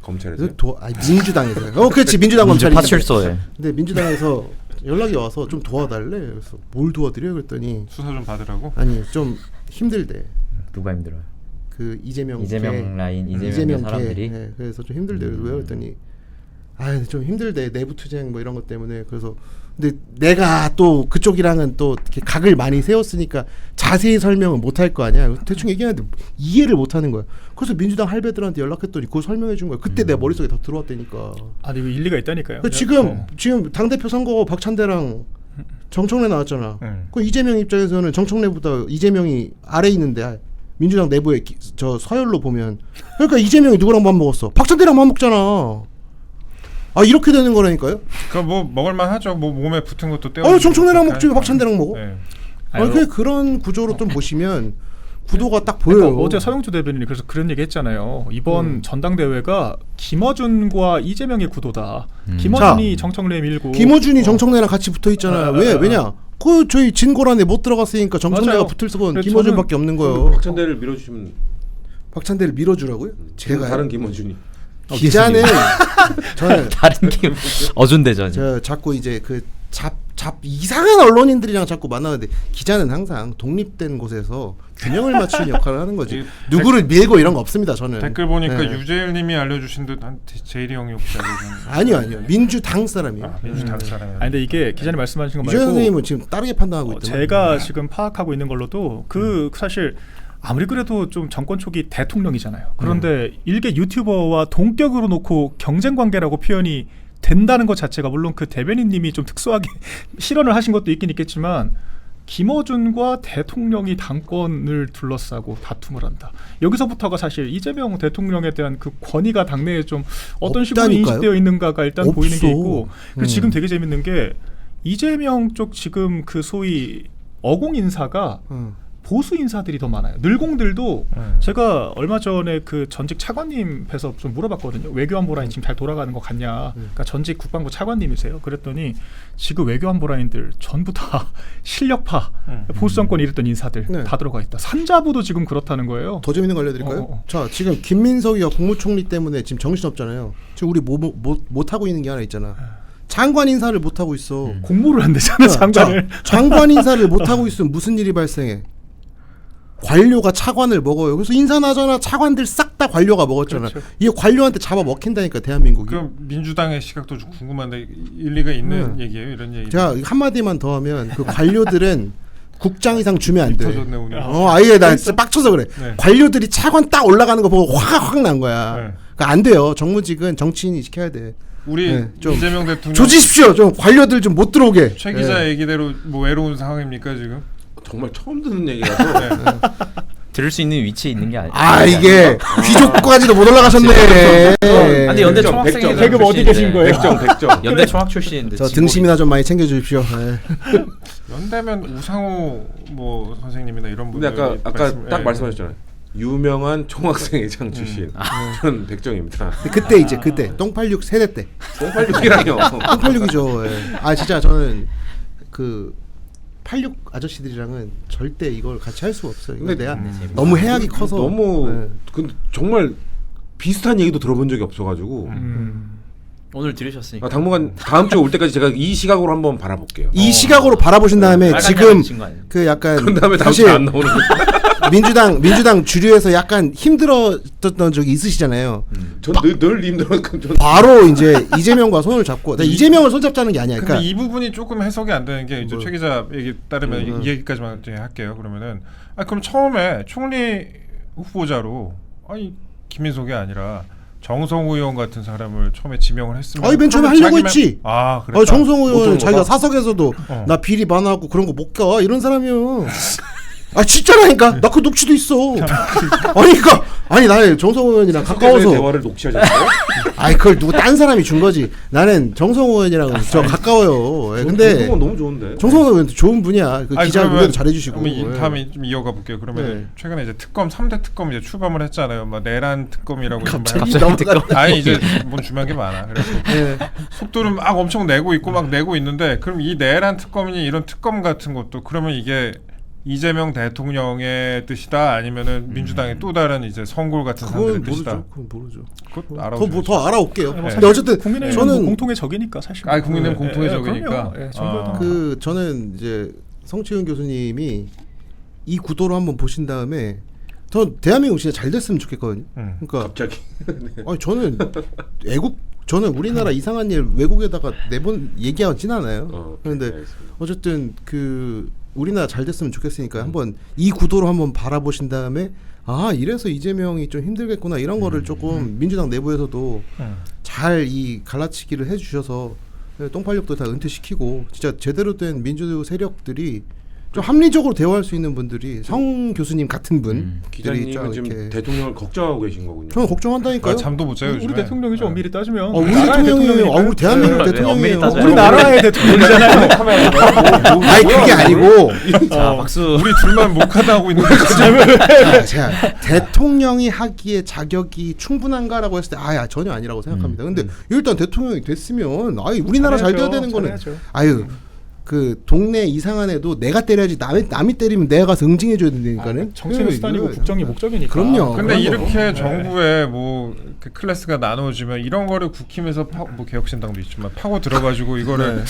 E: 검찰에서.
C: 아니 민주당에서. 그렇지 민주당
B: 민주
C: 검찰이.
B: 파출소에.
C: 근데 민주당에서 연락이 와서 좀 도와달래. 그래서 뭘 도와드려? 그랬더니
A: 수사 좀 받으라고.
C: 아니 좀 힘들대.
B: 누가 힘들어요?
C: 그 이재명
B: 라인 이재명
C: 이재명
B: 사람들이.
C: 네, 그래서 좀 힘들대. 그래서 왜 그랬더니 좀 힘들대. 내부 투쟁 뭐 이런 것 때문에. 그래서 근데 내가 또 그쪽이랑은 또 이렇게 각을 많이 세웠으니까 자세히 설명은 못 할 거 아니야. 대충 얘기하는데 이해를 못 하는 거야. 그래서 민주당 할배들한테 연락했더니 그거 설명해 준 거야. 그때 내 머릿속에 다 들어왔다니까.
D: 아니 이거 일리가 있다니까요.
C: 지금 당대표 선거 박찬대랑 정청래 나왔잖아. 그 이재명 입장에서는 정청래보다 이재명이 아래 있는데 민주당 내부에 저 서열로 보면 그러니까 이재명이 누구랑 밥 먹었어? 박찬대랑 밥 먹잖아. 이렇게 되는 거라니까요.
A: 그럼 뭐 먹을만 하죠. 뭐 몸에 붙은 것도 떼어.
C: 정청래랑 먹지 왜 박찬대랑 먹어?
A: 네.
C: 그런 구조로 좀 보시면 구도가 딱 보여요.
D: 그러니까 어제 서영주 대변인이 그래서 그런 얘기 했잖아요. 이번 전당대회가 김어준과 이재명의 구도다. 김어준이 정청래 밀고
C: 김어준이 정청래랑 같이 붙어 있잖아. 왜냐? 그 저희 진골 안에 못 들어갔으니까 정청래가
D: 맞아요.
C: 붙을 수건
D: 그래서
C: 김어준밖에 없는 거예요.
E: 박찬대를 밀어주시면
C: 박찬대를 밀어주라고요? 제가
E: 다른 김원준이.
C: 기자는 저는
B: 다른 게 어준대전.
C: 저 자꾸 이제 그 이상한 언론인들이랑 자꾸 만나는데 기자는 항상 독립된 곳에서 균형을 맞추는 역할을 하는 거지. 누구를 밀고 이런 거 없습니다. 저는
A: 댓글 보니까
C: 네.
A: 유재일님이 알려주신 듯 한 제일이 형이 혹시 알려주는.
C: 아니요 민주당 사람이에요.
A: 민주당 사람이.
D: 아니 근데 이게 기자님 말씀하신 거
C: 유재
D: 말고
C: 선생님은 지금 다르게 판단하고 있다.
D: 제가 지금 파악하고 있는 걸로도 사실 아무리 그래도 좀 정권 초기 대통령이잖아요. 그런데 일개 유튜버와 동격으로 놓고 경쟁 관계라고 표현이 된다는 것 자체가 물론 그 대변인님이 좀 특수하게 실언을 하신 것도 있긴 있겠지만 김어준과 대통령이 당권을 둘러싸고 다툼을 한다. 여기서부터가 사실 이재명 대통령에 대한 그 권위가 당내에 좀 어떤 식으로
C: 없다니까요?
D: 인식되어 있는가가 일단
C: 없어.
D: 보이는 게 있고 그리고 지금 되게 재밌는 게 이재명 쪽 지금 그 소위 어공 인사가 보수 인사들이 더 많아요. 늘공들도 제가 얼마 전에 그 전직 차관님 뵈서 좀 물어봤거든요. 외교안보 라인 지금 잘 돌아가는 것 같냐. 그러니까 전직 국방부 차관님이세요. 그랬더니 지금 외교안보 라인들 전부 다 실력파, 보수 정권 이랬던 인사들
C: 네.
D: 다 들어가 있다. 산자부도 지금 그렇다는 거예요.
C: 더 재밌는 거 알려드릴까요? 자, 지금 김민석이가 국무총리 때문에 지금 정신없잖아요. 지금 우리 못 하고 있는 게 하나 있잖아. 장관 인사를 못 하고 있어.
D: 공모를 안 되잖아, 장관을.
C: 장관 인사를 못 하고 있으면 무슨 일이 발생해? 관료가 차관을 먹어요. 그래서 인사나잖아. 차관들 싹 다 관료가 먹었잖아.
D: 그렇죠.
C: 이게 관료한테 잡아 먹힌다니까 대한민국이.
A: 그럼 민주당의 시각도 좀 궁금한데 일리가 있는 얘기예요, 이런 얘기.
C: 제가 한마디만 더 하면 그 관료들은 국장 이상 주면 안 돼.
A: 터졌네 오늘.
C: 아예 나 진짜 빡쳐서 그래.
A: 네.
C: 관료들이 차관 딱 올라가는 거 보고 확 난 거야.
A: 네.
C: 그러니까 안 돼요. 정무직은 정치인이 지켜야 돼.
A: 우리
C: 네, 좀
A: 이재명 대통령
C: 조지십시오. 좀 관료들 좀 못 들어오게.
A: 최 기자
C: 네.
A: 얘기대로 뭐 외로운 상황입니까 지금?
E: 정말 처음 듣는 얘기라서
A: 네.
B: 들을 수 있는 위치에 있는 게
C: 아 이게 귀족까지도 못 올라가셨네.
B: 근데 연대
E: 100점,
B: 총학생회장
E: 100점.
D: 계급 어디 계신 거예요?
E: 100점 100점.
B: 연대 총학 출신인데
C: 저
B: 직업이-
C: 등심이나 좀 많이 챙겨주십시오. 네.
A: 연대면 우상호 뭐 선생님이나 이런
E: 근데
A: 분들
E: 아까 딱
A: 예.
E: 말씀하셨잖아요. 유명한 총학생회장 출신. 저는 100점입니다.
C: 그때 이제 그때 똥86 세대 때.
E: 086이랑요.
C: 똥86이죠. 예. 아 진짜 저는 그 86 아저씨들이랑은 절대 이걸 같이 할 수가 없어요. 이거
E: 근데
C: 내가 너무 해악이 커서
E: 너무
C: 네.
E: 근데 정말 비슷한 얘기도 들어본 적이 없어가지고
B: 오늘 들으셨으니까
E: 당분간 다음 주에 올 때까지 제가 이 시각으로 한번 바라볼게요.
C: 이 시각으로 바라보신 다음에
B: 빨간
C: 지금
B: 양말 친거 아니에요?
C: 그 약간
E: 그런 다음에 다음
C: 사실
E: 주에 안 나오는 거.
C: 민주당 주류에서 약간 힘들었던 적이 있으시잖아요.
E: 전늘 힘들었고 전
C: 바로 이제 이재명과 손을 잡고 나 이재명을 손잡자는 게 아니야.
A: 근데
C: 그러니까
A: 이 부분이 조금 해석이 안 되는 게 이제
C: 뭐.
A: 최 기자 얘기 따르면 이 얘기까지만 이제 할게요. 그러면은 그럼 처음에 총리 후보자로 아니 김민석이 아니라 정성호 의원 같은 사람을 처음에 지명을 했으면
C: 아니 맨 처음에
A: 그러면
C: 하려고
A: 자기만-
C: 했지.
A: 아 그래.
C: 정성호 의원
E: 어떤
C: 자기가
E: 거다?
C: 사석에서도
A: 어.
C: 나 비리 많아갖고 그런 거 못 가 이런 사람이요. 아 진짜라니까 나 그 녹취도 있어. 아니 그니까 아니 나는 정성호 의원이랑 가까워서
E: 대화를 녹취하셨어요?
C: 아니 그걸 누구 딴 사람이 준 거지. 나는 정성호 의원이랑 저 가까워요. 예, 근데
E: 그건 너무 좋은데.
C: 정성호 의원 좋은 분이야. 그
A: 아니,
C: 기자
A: 그러면-
C: 노래도 잘해주시고.
A: 그러면
C: 예.
A: 다음에 좀 이어가 볼게요. 그러면
C: 네.
A: 최근에 이제 특검 3대 특검 이제 출범을 했잖아요. 막 내란 특검이라고
C: 갑자기
A: 이런
C: 넘어가.
A: 아니 이제 뭐 중요한 게 많아. 그래서
C: 예.
A: 속도를 막 엄청 내고 있고 막 내고 있는데 그럼 이 내란 특검이니 이런 특검 같은 것도 그러면 이게 이재명 대통령의 뜻이다 아니면은 민주당의 또 다른 이제 성골 같은 사람들의
C: 그건
A: 뜻이다.
C: 모르죠. 그건 모르죠.
A: 그것 알아보죠.
C: 더 알아올게요.
A: 네.
C: 근데 어쨌든
D: 국민의힘은
C: 저는
D: 뭐 공통의 적이니까 사실.
A: 아, 국민의힘
D: 예,
A: 공통의
D: 예,
A: 적이니까.
D: 그럼요. 예, 정부에도.
C: 그 저는 이제 성채윤 교수님이 이 구도로 한번 보신 다음에 전 대한민국 진짜 잘 됐으면 좋겠거든요. 그러니까
E: 갑자기.
C: 아니 저는 저는 우리나라 이상한 일 외국에다가 내본 얘기하진 않아요. 그런데
E: 알겠습니다.
C: 어쨌든 그 우리나라 잘 됐으면 좋겠으니까 한번 이 구도로 한번 바라보신 다음에 아 이래서 이재명이 좀 힘들겠구나 이런 거를 조금 민주당 내부에서도 잘 이 갈라치기를 해주셔서 똥팔력도 다 은퇴시키고 진짜 제대로 된 민주 세력들이 좀 합리적으로 대화할 수 있는 분들이 성 교수님 같은 분들이
E: 기자님은
C: 쫙
E: 지금
C: 이렇게
E: 대통령을 걱정하고 계신 거군요.
C: 저는 걱정한다니까요.
A: 아, 잠도 못 자요.
D: 우리
A: 요즘에.
D: 대통령이죠. 엄밀히 따지면.
C: 우리
D: 나라의
C: 대통령이에요.
D: 대통령이니까요.
C: 우리 대한민국
D: 네.
C: 대통령이에요.
B: 엄밀히 따져요.
D: 우리나라의 대통령이잖아요.
C: 아니 그게 아니고
B: 자 박수.
A: 우리 둘만 목하다 하고 있는 거지.
C: 제가 대통령이 하기에 자격이 충분한가라고 했을 때 아야 전혀 아니라고 생각합니다. 근데 일단 대통령이 됐으면 아이 우리나라 잘 돼야 되는 거는
D: 잘해야죠.
C: 아유 그 동네 이상한 애도 내가 때려야지 남이 때리면 내가 가서 응징해줘야 된다니까는.
D: 정치는 수단이고 국정이 목적이니까.
C: 그럼요.
A: 근데
C: 그런
A: 이렇게
C: 거.
A: 정부에 뭐 그 클래스가 나눠지면 이런 거를 국힘에서 뭐 개혁신당도 있지만 파고 들어가지고 이거를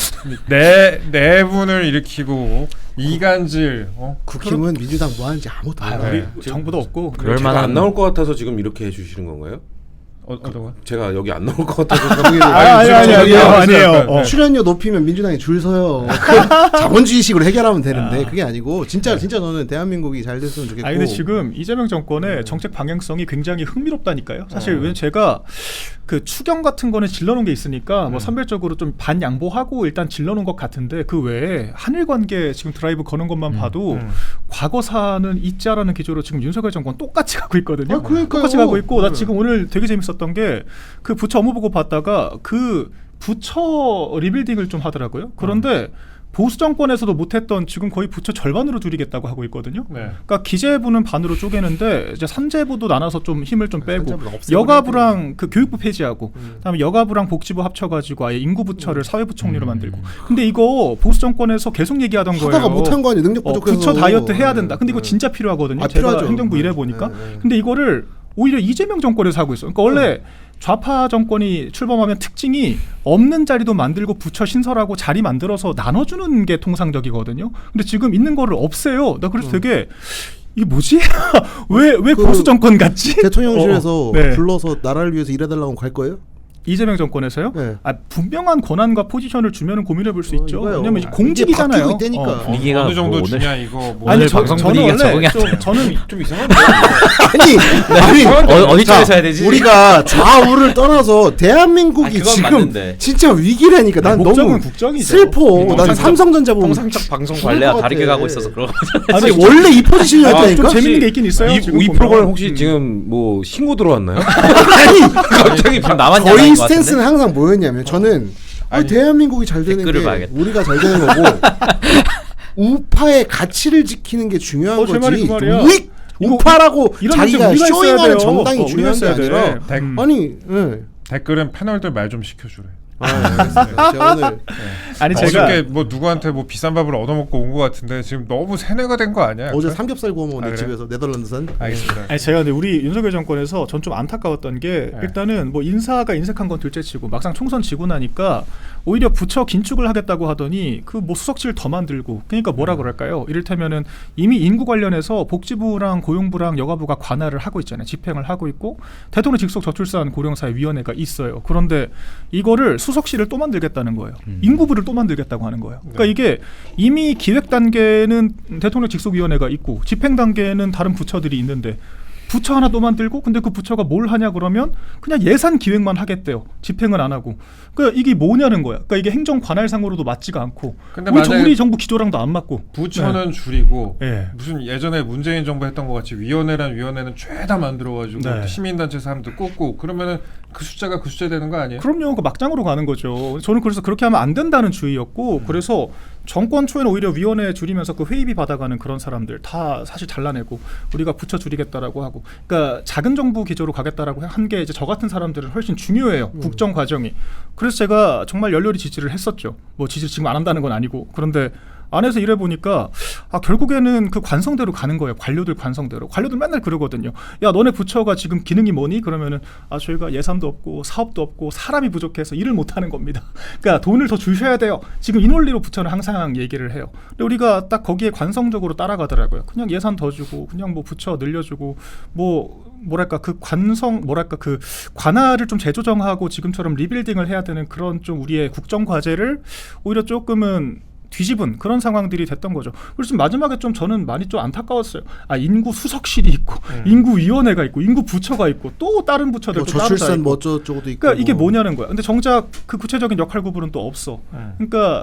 A: 내분을 일으키고 이간질
C: 국힘은 민주당 뭐 하는지 아무도
D: 아,
C: 몰라.
D: 우리
A: 네.
D: 정부도 없고.
B: 그럴
E: 제가
B: 만한-
E: 안 나올 것 같아서 지금 이렇게 해주시는 건가요?
A: 어떤 거?
E: 제가 여기 안 나올 것 같아서
D: 아니에요.
C: 출연료 높이면 민주당이 줄 서요. 그 자본주의식으로 해결하면 되는데 그게 아니고 진짜 저는 대한민국이 잘 됐으면 좋겠고.
D: 아니 근데 지금 이재명 정권의 정책 방향성이 굉장히 흥미롭다니까요. 사실 왜냐면 제가 그 추경 같은 거는 질러놓은 게 있으니까 뭐 선별적으로 좀 반양보하고 일단 질러놓은 것 같은데 그 외에 한일 관계 지금 드라이브 거는 것만 봐도 과거사는 잊자라는 기조로 지금 윤석열 정권 똑같이 가고 있거든요.
C: 아, 그러니까요.
D: 똑같이 가고 있고 나
C: 네.
D: 지금 오늘 되게 재밌었던 게 그 부처 업무 보고 봤다가 그 부처 리빌딩을 좀 하더라고요. 그런데 보수 정권에서도 못했던 지금 거의 부처 절반으로 줄이겠다고 하고 있거든요.
A: 네.
D: 그러니까 기재부는 반으로 쪼개는데 이제 산재부도 나눠서 좀 힘을 좀 빼고
C: 산재부는 없애버리고.
D: 여가부랑 그 교육부 폐지하고 그다음에 여가부랑 복지부 합쳐가지고 아예 인구부처를 사회부총리로 만들고. 근데 이거 보수 정권에서 계속 얘기하던 거예요.
C: 하다가 못한 거 아니에요. 능력 부족해서.
D: 부처 다이어트 해야 된다. 근데 이거 진짜 필요하거든요.
C: 아,
D: 제가
C: 필요하죠.
D: 행정부 일해
C: 네,
D: 보니까.
C: 네, 네.
D: 근데 이거를 오히려 이재명 정권에서 하고 있어. 그러니까 원래 좌파 정권이 출범하면 특징이 없는 자리도 만들고 부처 신설하고 자리 만들어서 나눠주는 게 통상적이거든요. 근데 지금 있는 거를 없애요. 나 그래서 되게 이게 뭐지? 왜
C: 그
D: 보수 정권 같지?
C: 대통령실에서
D: 네.
C: 불러서 나라를 위해서 일해달라고 갈 거예요?
D: 이재명 정권에서요?
C: 네.
D: 아, 분명한 권한과 포지션을 주면은 고민해 볼 수 있죠.
C: 이거요.
D: 왜냐면 이제
C: 아,
D: 공직이잖아요.
C: 이게 바뀌고 있다니까.
B: 분위기가
A: 어느 정도
B: 뭐 오늘-
A: 주냐 이거 뭐
B: 오늘
D: 아니
B: 방송
D: 저는
B: 분위기가
D: 원래
B: 적응이 안
D: 저는
E: 좀 이상한데.
C: 아니
B: 어디
C: 자,
B: 쪽에서 해야 되지?
C: 우리가 좌우를 떠나서 대한민국이
B: 아, 그건
C: 지금
B: 맞는데.
C: 진짜 위기라니까. 난
D: 목적은
C: 너무
D: 국정이죠.
C: 슬퍼. 난
B: 통상적-
C: 삼성전자 보면
B: 통상적 방송
C: 죽을
B: 관례와
C: 것
B: 다르게
C: 같아.
B: 가고 있어서 그런
C: 아니 원래 이
D: 좀
C: 포지션이었다니까.
D: 재밌는 게 있긴 있어요. 지금
E: 이
D: 보면.
E: 프로그램 혹시 지금 뭐 신고 들어왔나요?
C: 아니
B: 갑자기 나만
C: 저희
B: 야망인 것
C: 스탠스는
B: 같은데?
C: 항상 뭐였냐면 저는
A: 아니,
C: 대한민국이 잘 되는
B: 댓글을
C: 게
B: 봐야겠다.
C: 우리가 잘 되는 거고 우파의 가치를 지키는 게 중요한
D: 제 말이
C: 거지.
D: 그 말이야.
C: 이거 우파라고
D: 이런
C: 자기가
D: 문제 우리가 있어야
C: 쇼잉하는
D: 돼요.
C: 정당이
D: 우리가
C: 중요한 게
D: 있어야 돼.
C: 아니라 아니
A: 댓글은 패널들 말 좀 시켜주래.
C: 제가 오늘
D: 아니 제가
A: 어저께 뭐 누구한테 뭐 비싼 밥을 얻어먹고 온 것 같은데 지금 너무 세뇌가 된 거 아니야?
C: 어제
A: 약간?
C: 삼겹살 구워 먹었는데
A: 아, 그래요?
C: 집에서 네덜란드산.
A: 알겠습니다.
D: 아니 제가 근데 우리 윤석열 정권에서 전 좀 안타까웠던 게 일단은 뭐 인사가 인색한 건 둘째치고 막상 총선 지고 나니까 오히려 부처 긴축을 하겠다고 하더니 그 뭐 수석실 더 만들고 그러니까 뭐라 그럴까요? 이를테면은 이미 인구 관련해서 복지부랑 고용부랑 여가부가 관할을 하고 있잖아요. 집행을 하고 있고 대통령 직속 저출산 고령사회 위원회가 있어요. 그런데 이거를 수석실을 또 만들겠다는 거예요. 인구부를 또 만들겠다고 하는 거예요. 그러니까 이게 이미 기획 단계는 대통령 직속위원회가 있고 집행 단계는 다른 부처들이 있는데 부처 하나 또 만들고 근데 그 부처가 뭘 하냐 그러면 그냥 예산 기획만 하겠대요. 집행을 안 하고. 그러니까 이게 뭐냐는 거야. 그러니까 이게 행정 관할상으로도 맞지가 않고
A: 근데
D: 우리,
A: 만약에
D: 우리 정부 기조랑도 안 맞고.
A: 부처는 줄이고
D: 네.
A: 무슨 예전에 문재인 정부 했던 것 같이 위원회는 죄다 만들어가지고
D: 네.
A: 시민단체 사람들 꽂고 그러면은 그 숫자가 그 숫자 되는 거 아니에요?
D: 그럼요. 그 막장으로 가는 거죠. 저는 그래서 그렇게 하면 안 된다는 주의였고 그래서 정권 초에는 오히려 위원회 줄이면서 그 회의비 받아가는 그런 사람들 다 사실 잘라내고 우리가 부처 줄이겠다라고 하고 그러니까 작은 정부 기조로 가겠다라고 한 게 이제 저 같은 사람들은 훨씬 중요해요. 국정 과정이. 그래서 제가 정말 열렬히 지지를 했었죠. 뭐 지지를 지금 안 한다는 건 아니고 그런데 안에서 일해 보니까 아 결국에는 그 관성대로 가는 거예요. 관료들 관성대로. 관료들 맨날 그러거든요. 야 너네 부처가 지금 기능이 뭐니? 그러면은 아 저희가 예산도 없고 사업도 없고 사람이 부족해서 일을 못 하는 겁니다. 그러니까 돈을 더 주셔야 돼요. 지금 이 논리로 부처는 항상 얘기를 해요. 근데 우리가 딱 거기에 관성적으로 따라가더라고요. 그냥 예산 더 주고 그냥 뭐 부처 늘려주고 뭐 뭐랄까 그 관성 뭐랄까 그 관할을 좀 재조정하고 지금처럼 리빌딩을 해야 되는 그런 좀 우리의 국정 과제를 오히려 조금은 뒤집은 그런 상황들이 됐던 거죠. 그래서 지금 마지막에 좀 저는 많이 좀 안타까웠어요. 아 인구 수석실이 있고 인구위원회가 있고 인구 부처가 있고 또 다른 부처들
C: 뭐
D: 또 따로 다
C: 저출산
D: 있고.
C: 뭐 어쩌고도 있고.
D: 그러니까 이게
C: 뭐.
D: 뭐냐는 거야. 근데 정작 그 구체적인 역할 구분은 또 없어. 그러니까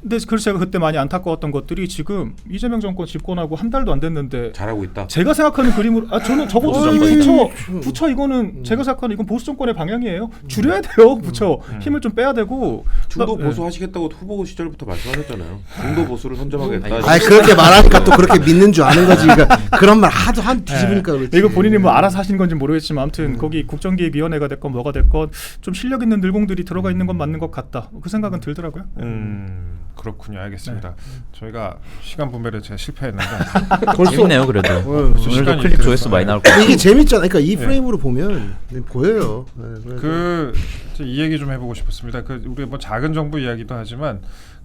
D: 근데 그래서 제가 그때 많이 안타까웠던 것들이 지금 이재명 정권 집권하고 한 달도 안 됐는데
E: 잘하고 있다.
D: 제가 생각하는 그림으로 저는 적어도
C: 어이,
D: 부처 이거는 제가 생각하는 이건 보수 정권의 방향이에요. 줄여야 돼요. 부처 힘을 좀 빼야 되고
E: 중도
D: 나-
E: 보수 하시겠다고 후보 시절부터 말씀하셨잖아요. 중도 보수를 선점하겠다.
C: 아니 그렇게 말하니까 또 그렇게 믿는 줄 아는 거지. 그러니까 그런 말 하도 한 뒤집으니까 그렇지.
D: 이거 본인이 뭐 알아서 하신 건지 모르겠지만 아무튼 거기 국정기획위원회가 됐건 뭐가 됐건 좀 실력 있는 늘공들이 들어가 있는 건 맞는 것 같다. 그 생각은 들더라고요.
A: 그렇군요. 알겠습니다. 저희가 시간 분배를 제가 실패했는데
B: 재밌네요 그래도. 오늘도
A: 시간이
B: 클릭 조회수 많이 나올 것
C: 근데
B: 같아요.
C: 이게 재밌잖아. 그러니까 이 프레임으로 보면 보여요. 네, 그래서
A: 이 얘기 좀 해보고 싶었습니다. 우리 뭐 작은 정부 이야기도 하지만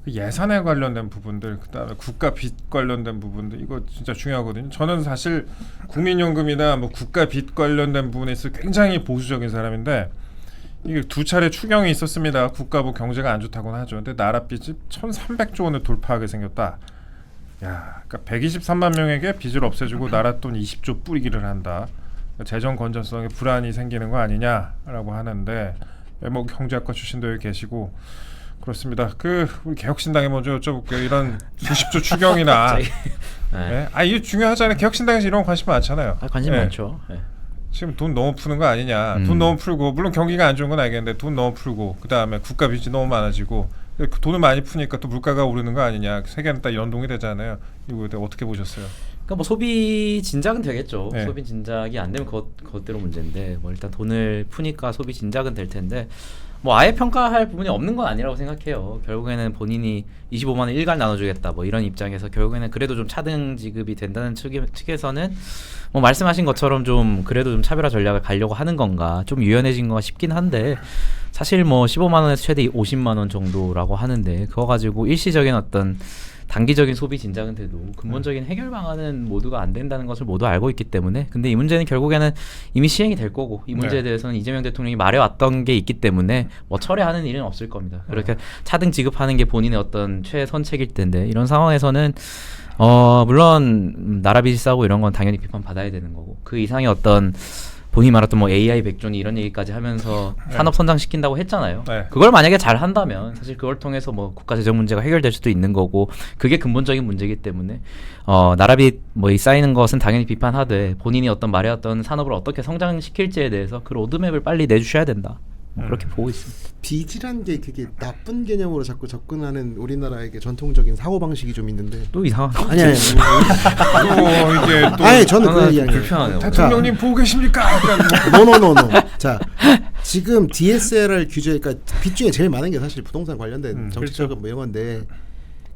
A: 그 예산에 관련된 부분들, 그다음에 국가 빚 관련된 부분들 이거 진짜 중요하거든요. 저는 사실 국민연금이나 뭐 국가 빚 관련된 부분에 있어 굉장히 보수적인 사람인데 이게 두 차례 추경이 있었습니다. 국가 뭐 경제가 안 좋다고는 하죠. 근데 나라 빚이 1,300조 원을 돌파하게 생겼다. 야, 그러니까 123만 명에게 빚을 없애주고 나라 돈 20조 뿌리기를 한다. 재정 건전성에 불안이 생기는 거 아니냐라고 하는데 뭐 경제학과 출신도 여기 계시고 그렇습니다. 우리 개혁신당에 먼저 여쭤볼게요. 이런 수십조 추경이나
B: 네.
A: 네? 이게 중요하잖아요. 개혁신당에서 이런 거 관심 많잖아요.
B: 관심
A: 네.
B: 많죠. 네.
A: 지금 돈 너무 푸는 거 아니냐. 돈 너무 풀고 물론 경기가 안 좋은 건 알겠는데 돈 너무 풀고 그다음에 국가 빚이 너무 많아지고 그 돈을 많이 푸니까 또 물가가 오르는 거 아니냐. 세계는 딱 연동이 되잖아요. 이거 어떻게 보셨어요?
B: 그러니까 뭐 소비 진작은 되겠죠.
A: 네.
B: 소비 진작이 안 되면 그것대로 문제인데 뭐 일단 돈을 푸니까 소비 진작은 될 텐데 뭐 아예 평가할 부분이 없는 건 아니라고 생각해요. 결국에는 본인이 25만 원 일괄 나눠주겠다 뭐 이런 입장에서 결국에는 그래도 좀 차등 지급이 된다는 측에서는 뭐 말씀하신 것처럼 좀 그래도 좀 차별화 전략을 가려고 하는 건가 좀 유연해진 건가 싶긴 한데 사실 뭐 15만 원에서 최대 50만 원 정도라고 하는데 그거 가지고 일시적인 어떤 단기적인 소비 진작은 돼도 근본적인 해결 방안은 모두가 안 된다는 것을 모두 알고 있기 때문에 근데 이 문제는 결국에는 이미 시행이 될 거고 이 문제에 대해서는 이재명 대통령이 말해왔던 게 있기 때문에 뭐 철회하는 일은 없을 겁니다. 그렇게 차등 지급하는 게 본인의 어떤 최선책일 텐데 이런 상황에서는 물론 나라 빚이 싸고 이런 건 당연히 비판 받아야 되는 거고 그 이상의 어떤 본인이 말했던 뭐 AI 백존이 이런 얘기까지 하면서 산업 선장시킨다고 했잖아요.
A: 네.
B: 그걸 만약에 잘 한다면 사실 그걸 통해서 뭐 국가 재정 문제가 해결될 수도 있는 거고 그게 근본적인 문제이기 때문에 나라빚 뭐 이 쌓이는 것은 당연히 비판하되 본인이 어떤 말해왔던 산업을 어떻게 성장시킬지에 대해서 그 로드맵을 빨리 내주셔야 된다. 뭐 그렇게 보고 있습니다.
C: 빚이란 게 그게 나쁜 개념으로 자꾸 접근하는 우리나라에게 전통적인 사고 방식이 좀 있는데
B: 또 이상한
C: 아니
A: 이게 또
C: 아니 저는 그 얘기 아니에요.
B: 불편하네요.
A: 대통령님 보고 계십니까? 약간
C: 노노노노. 자 지금 DSLR 규제 그러니까 빚 중에 제일 많은 게 사실 부동산 관련된 정치적인 뭐 이런 건데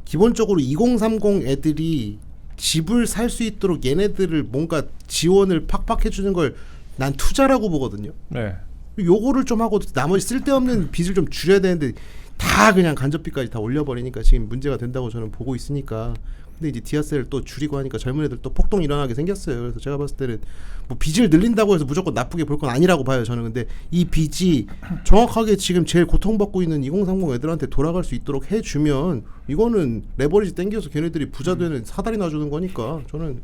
C: 기본적으로 2030 애들이 집을 살 수 있도록 얘네들을 뭔가 지원을 팍팍 해주는 걸 난 투자라고 보거든요.
A: 네.
C: 요거를 좀 하고 나머지 쓸데없는 빚을 좀 줄여야 되는데 다 그냥 간접빚까지 다 올려버리니까 지금 문제가 된다고 저는 보고 있으니까. 근데 이제 디아스를 또 줄이고 하니까 젊은 애들 또 폭동 일어나게 생겼어요. 그래서 제가 봤을 때는 뭐 빚을 늘린다고 해서 무조건 나쁘게 볼 건 아니라고 봐요. 저는 근데 이 빚이 정확하게 지금 제일 고통받고 있는 2030 애들한테 돌아갈 수 있도록 해주면 이거는 레버리지 땡겨서 걔네들이 부자 되는 사다리 놔주는 거니까 저는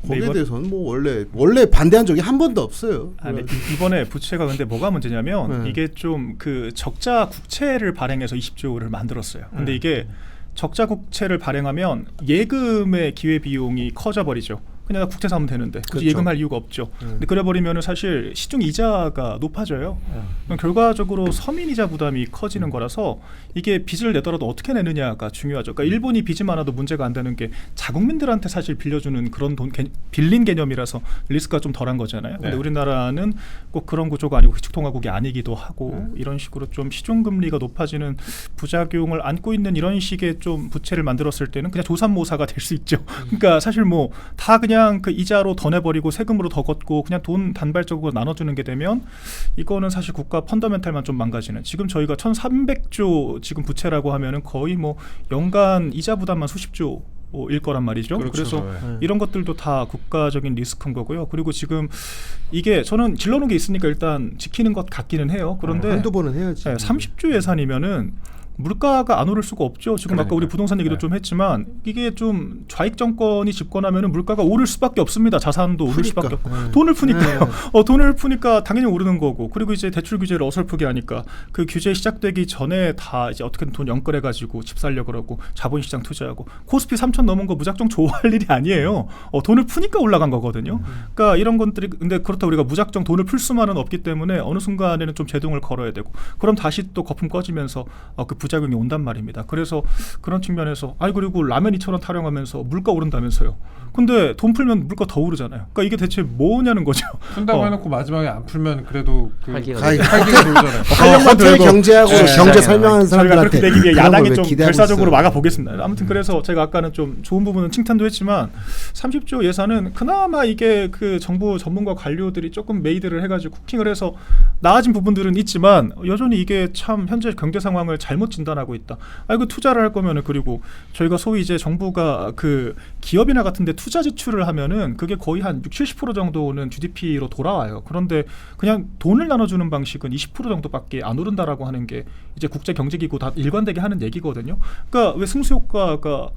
C: 거기에 대해서는 뭐 원래 반대한 적이 한 번도 없어요.
D: 아니, 이번에 부채가 근데 뭐가 문제냐면 이게 좀 그 적자 국채를 발행해서 20조를 만들었어요. 근데 이게 적자 국채를 발행하면 예금의 기회 비용이 커져 버리죠. 그냥 국채 사면 되는데 굳이
C: 그렇죠.
D: 예금할 이유가 없죠. 근데 그래 버리면은 사실 시중 이자가 높아져요. 결과적으로 서민 이자 부담이 커지는 거라서 이게 빚을 내더라도 어떻게 내느냐가 중요하죠. 그러니까 일본이 빚이 많아도 문제가 안 되는 게 자국민들한테 사실 빌려주는 그런 돈 빌린 개념이라서 리스크가 좀 덜한 거잖아요. 근데 우리나라는 꼭 그런 구조가 아니고 기축통화국이 아니기도 하고 이런 식으로 좀 시중 금리가 높아지는 부작용을 안고 있는 이런 식의 좀 부채를 만들었을 때는 그냥 조삼모사가 될 수 있죠. 그러니까 사실 뭐 다 그냥 그 이자로 더 내버리고 세금으로 더 걷고 그냥 돈 단발적으로 나눠주는 게 되면 이거는 사실 국가 펀더멘탈만 좀 망가지는. 지금 저희가 1,300조 지금 부채라고 하면은 거의 뭐 연간 이자 부담만 수십조 일 거란 말이죠.
A: 그렇죠.
D: 그래서 이런 것들도 다 국가적인 리스크인 거고요. 그리고 지금 이게 저는 질러놓은 게 있으니까 일단 지키는 것 같기는 해요. 그런데
C: 한두 번은 해야지.
D: 30조 예산이면은 물가가 안 오를 수가 없죠. 지금 아까 우리 부동산 얘기도 좀 했지만 이게 좀 좌익 정권이 집권하면은 물가가 오를 수밖에 없습니다. 자산도 오를 수밖에 없고 돈을 푸니까요. 돈을 푸니까 당연히 오르는 거고 그리고 이제 대출 규제를 어설프게 하니까 그 규제 시작되기 전에 다 이제 어떻게든 돈 연끌해가지고 집 살려 그러고 자본시장 투자하고 코스피 3,000 넘은 거 무작정 좋아할 일이 아니에요. 돈을 푸니까 올라간 거거든요. 그러니까 이런 것들이 근데 그렇다고 우리가 무작정 돈을 풀 수만은 없기 때문에 어느 순간에는 좀 제동을 걸어야 되고 그럼 다시 또 거품 꺼지면서 그 부작용이 온단 말입니다. 그래서 그런 측면에서 그리고 라면 2,000원 타령하면서 물가 오른다면서요. 근데 돈 풀면 물가 더 오르잖아요. 그러니까 이게 대체 뭐냐는 거죠.
A: 푼다고 해놓고 마지막에 안 풀면 그래도 그
B: 활기가
A: 돌잖아요.
C: 활력만 호텔 경제하고 경제 설명하는
D: 저희가 그렇게
C: 사람들한테
D: 되기 위해
C: 그런
D: 야당이
C: 걸왜
D: 좀
C: 기대하고
D: 결사적으로
C: 있어요?
D: 막아보겠습니다. 아무튼 그래서 제가 아까는 좀 좋은 부분은 칭찬도 했지만 30조 예산은 그나마 이게 그 정부 전문가 관료들이 조금 메이드를 해가지고 쿠킹을 해서 나아진 부분들은 있지만 여전히 이게 참 현재 경제 상황을 잘못 진단하고 있다. 그 투자를 할 거면은 그리고 저희가 소위 이제 정부가 그 기업이나 같은데 투자 지출을 하면은 그게 거의 한 60-70% 정도는 GDP로 돌아와요. 그런데 그냥 돈을 나눠주는 방식은 20% 정도밖에 안 오른다라고 하는 게 이제 국제 경제기구 다 일관되게 하는 얘기거든요. 그러니까 왜 승수 효과가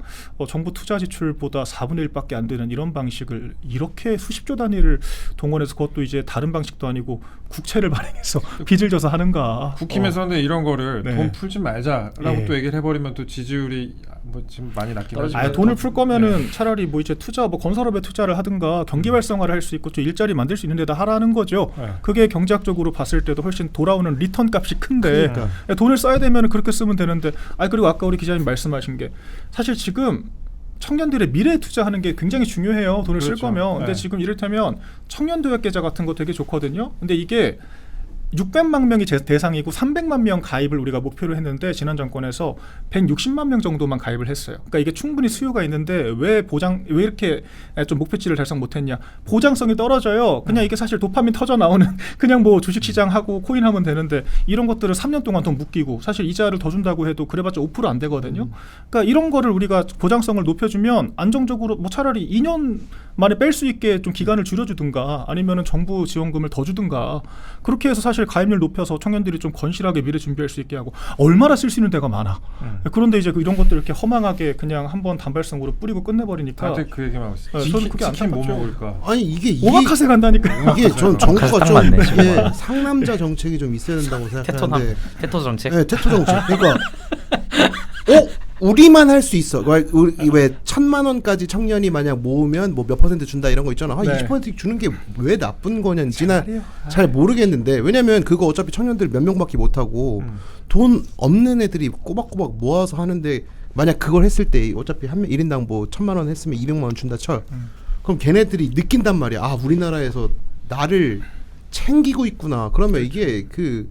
D: 정부 투자 지출보다 4분의 1밖에 안 되는 이런 방식을 이렇게 수십조 단위를 동원해서 그것도 이제 다른 방식도 아니고 국채를 발행해서 빚을 져서 하는가?
A: 국힘에서는 이런 거를
D: 네.
A: 돈 풀지 말자. 내자라고
D: 예.
A: 또 얘기를 해버리면 또 지지율이 뭐 지금 많이 낮긴 하지만
D: 돈을 풀 거면은 차라리 뭐 이제 투자 뭐 건설업에 투자를 하든가 경기 활성화를 할 수 있고 좀 일자리 만들 수 있는 데다 하라는 거죠.
A: 네.
D: 그게 경제학적으로 봤을 때도 훨씬 돌아오는 리턴 값이 큰데
C: 그러니까.
D: 돈을 써야 되면 그렇게 쓰면 되는데 그리고 아까 우리 기자님 말씀하신 게 사실 지금 청년들의 미래에 투자하는 게 굉장히 중요해요. 돈을 쓸
A: 그렇죠.
D: 거면. 근데
A: 네.
D: 지금 이를테면 청년도약 계좌 같은 거 되게 좋거든요. 근데 이게 600만 명이 대상이고 300만 명 가입을 우리가 목표로 했는데 지난 정권에서 160만 명 정도만 가입을 했어요. 그러니까 이게 충분히 수요가 있는데 왜 이렇게 좀 목표치를 달성 못했냐? 보장성이 떨어져요. 그냥 이게 사실 도파민 터져 나오는 그냥 뭐 주식시장 하고 코인 하면 되는데 이런 것들을 3년 동안 더 묶이고 사실 이자를 더 준다고 해도 그래봤자 5% 안 되거든요. 그러니까 이런 거를 우리가 보장성을 높여주면 안정적으로 뭐 차라리 2년 만에 뺄 수 있게 좀 기간을 줄여주든가 아니면은 정부 지원금을 더 주든가 그렇게 해서 사실 가입률 높여서 청년들이 좀 건실하게 미래 준비할 수 있게 하고 얼마나 쓸 수 있는 데가 많아. 그런데 이제 이런 것들 이렇게 허망하게 그냥 한번 단발성으로 뿌리고 끝내버리니까
A: 다들 그 얘기만 하고 있어요.
D: 저는 그게
A: 치킨 뭐
D: 안타깝죠.
A: 먹을까?
C: 아니 이게
D: 오마카세 간다니까.
C: 이게 전 정부가
B: 딱
C: 좀
B: 맞네,
C: 이게
B: 정말.
C: 상남자 정책이 좀 있어야 된다고 생각하는데
B: 테토 정책.
C: 네, 테토 정책. 그러니까 우리만 할 수 있어. 우리 왜 1,000만 원까지 청년이 만약 모으면 뭐 몇 % 준다 이런 거 있잖아.
D: 네.
C: 20% 주는 게 왜 나쁜 거냐지 잘 모르겠는데 왜냐면 그거 어차피 청년들 몇 명밖에 못 하고 돈 없는 애들이 꼬박꼬박 모아서 하는데 만약 그걸 했을 때 어차피 한 명 1인당 뭐 1,000만 원 했으면 200만 원 준다 쳐. 그럼 걔네들이 느낀단 말이야. 아, 우리나라에서 나를 챙기고 있구나. 그러면 이게 그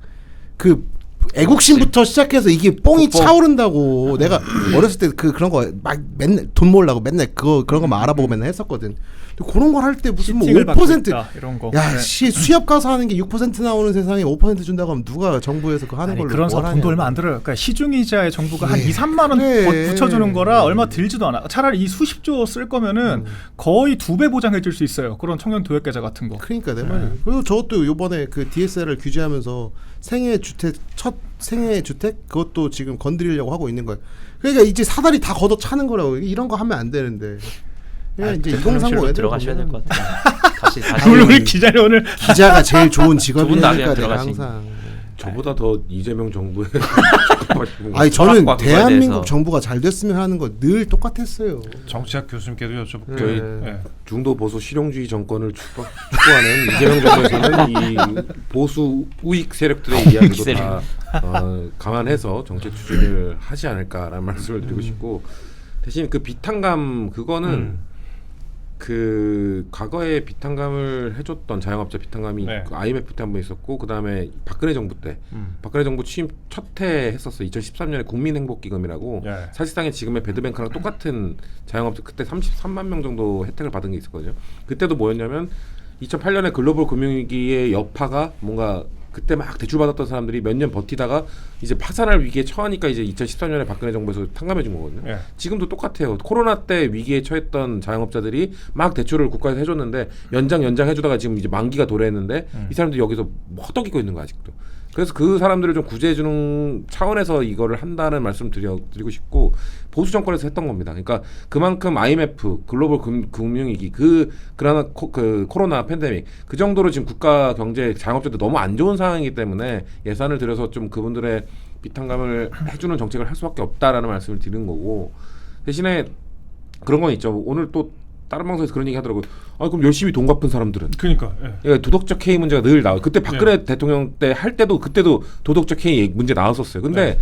C: 애국심부터 시작해서 이게 뽕이 차오른다고. 내가 어렸을 때 그런 거 막 맨날 돈 모으려고 맨날 그런 거만 알아보고 맨날 했었거든. 근데 그런 걸 할 때 무슨 뭐
D: 시팅을 받고
C: 5%
D: 있다, 이런 거.
C: 야,
D: 네.
C: 수협 가서 하는 게 6% 나오는 세상에 5% 준다고 하면 누가 정부에서 그거 하는
D: 아니,
C: 걸로
D: 그런
C: 뭘
D: 돈도
C: 하냐.
D: 얼마 안 들어요. 그러니까 시중이자에 정부가 한
C: 네.
D: 2, 3만 원
C: 그래.
D: 붙여주는 거라 얼마 들지도 않아. 차라리 이 수십조 쓸 거면은 거의 2배 보장해 줄 수 있어요. 그런 청년 도약 계좌 같은 거.
C: 그러니까 내 말이야. 그리고 저것도 요번에 그 DSR을 규제하면서 첫 생애 주택 그것도 지금 건드리려고 하고 있는 거예요. 그러니까 이제 사다리 다 걷어 차는 거라고. 이런 거 하면 안 되는데. 그냥 이제 이동상공 애들
B: 들어가셔야 될 것 같아요. 다시
D: 우리 기자님 오늘
C: 기자가 제일 좋은 직업이니까
B: 두 분 다
C: 내가
B: 들어가신
C: 항상.
E: 저보다 더 이재명 정부에
C: 아니 저는
B: 과학과 그거에
C: 대한민국
B: 대해서.
C: 정부가 잘 됐으면 하는 거 늘 똑같았어요.
A: 정치학 교수님께도 여쭤볼게요.
E: 저희
A: 네.
E: 중도 보수 실용주의 정권을 축구하는 이재명 정부에서는 이 보수 우익 세력들의 이야기도 다 감안해서 정책 추진을 하지 않을까라는 말씀을 드리고 싶고 대신 그 비탄감 그거는 그 과거에 비탄감을 해줬던 자영업자 비탄감이
A: 네.
E: 그 IMF 때 한 번 있었고 그 다음에 박근혜 정부 때 박근혜 정부 취임 첫 해 했었어. 2013년에 국민행복기금이라고
A: 예.
E: 사실상의 지금의 배드뱅크랑 똑같은 자영업자 그때 33만 명 정도 혜택을 받은 게 있었거든요. 그때도 뭐였냐면 2008년에 글로벌 금융위기의 여파가 뭔가 그때 막 대출 받았던 사람들이 몇 년 버티다가 이제 파산할 위기에 처하니까 이제 2013년에 박근혜 정부에서 탕감해 준 거거든요.
A: 예.
E: 지금도 똑같아요. 코로나 때 위기에 처했던 자영업자들이 막 대출을 국가에서 해줬는데 연장 해주다가 지금 이제 만기가 도래했는데 이 사람들이 여기서 허덕이고 있는 거야 아직도. 그래서 그 사람들을 좀 구제해주는 차원에서 이거를 한다는 말씀 드리고 싶고 보수 정권에서 했던 겁니다. 그러니까 그만큼 IMF 글로벌 금융위기 그 코로나 팬데믹 그 정도로 지금 국가 경제 자영업자들 너무 안 좋은 상황이기 때문에 예산을 들여서 좀 그분들의 비탄감을 해주는 정책을 할 수밖에 없다라는 말씀을 드리는 거고 대신에 그런 건 있죠. 오늘 또 다른 방송에서 그런 얘기 하더라고요. 아 그럼 열심히 돈 갚은 사람들은
A: 그러니까 예.
E: 그러니까 도덕적 해이 문제가 늘 나와요. 그때 박근혜 대통령 때 할 때도 그때도 도덕적 해이 문제 나왔었어요. 근데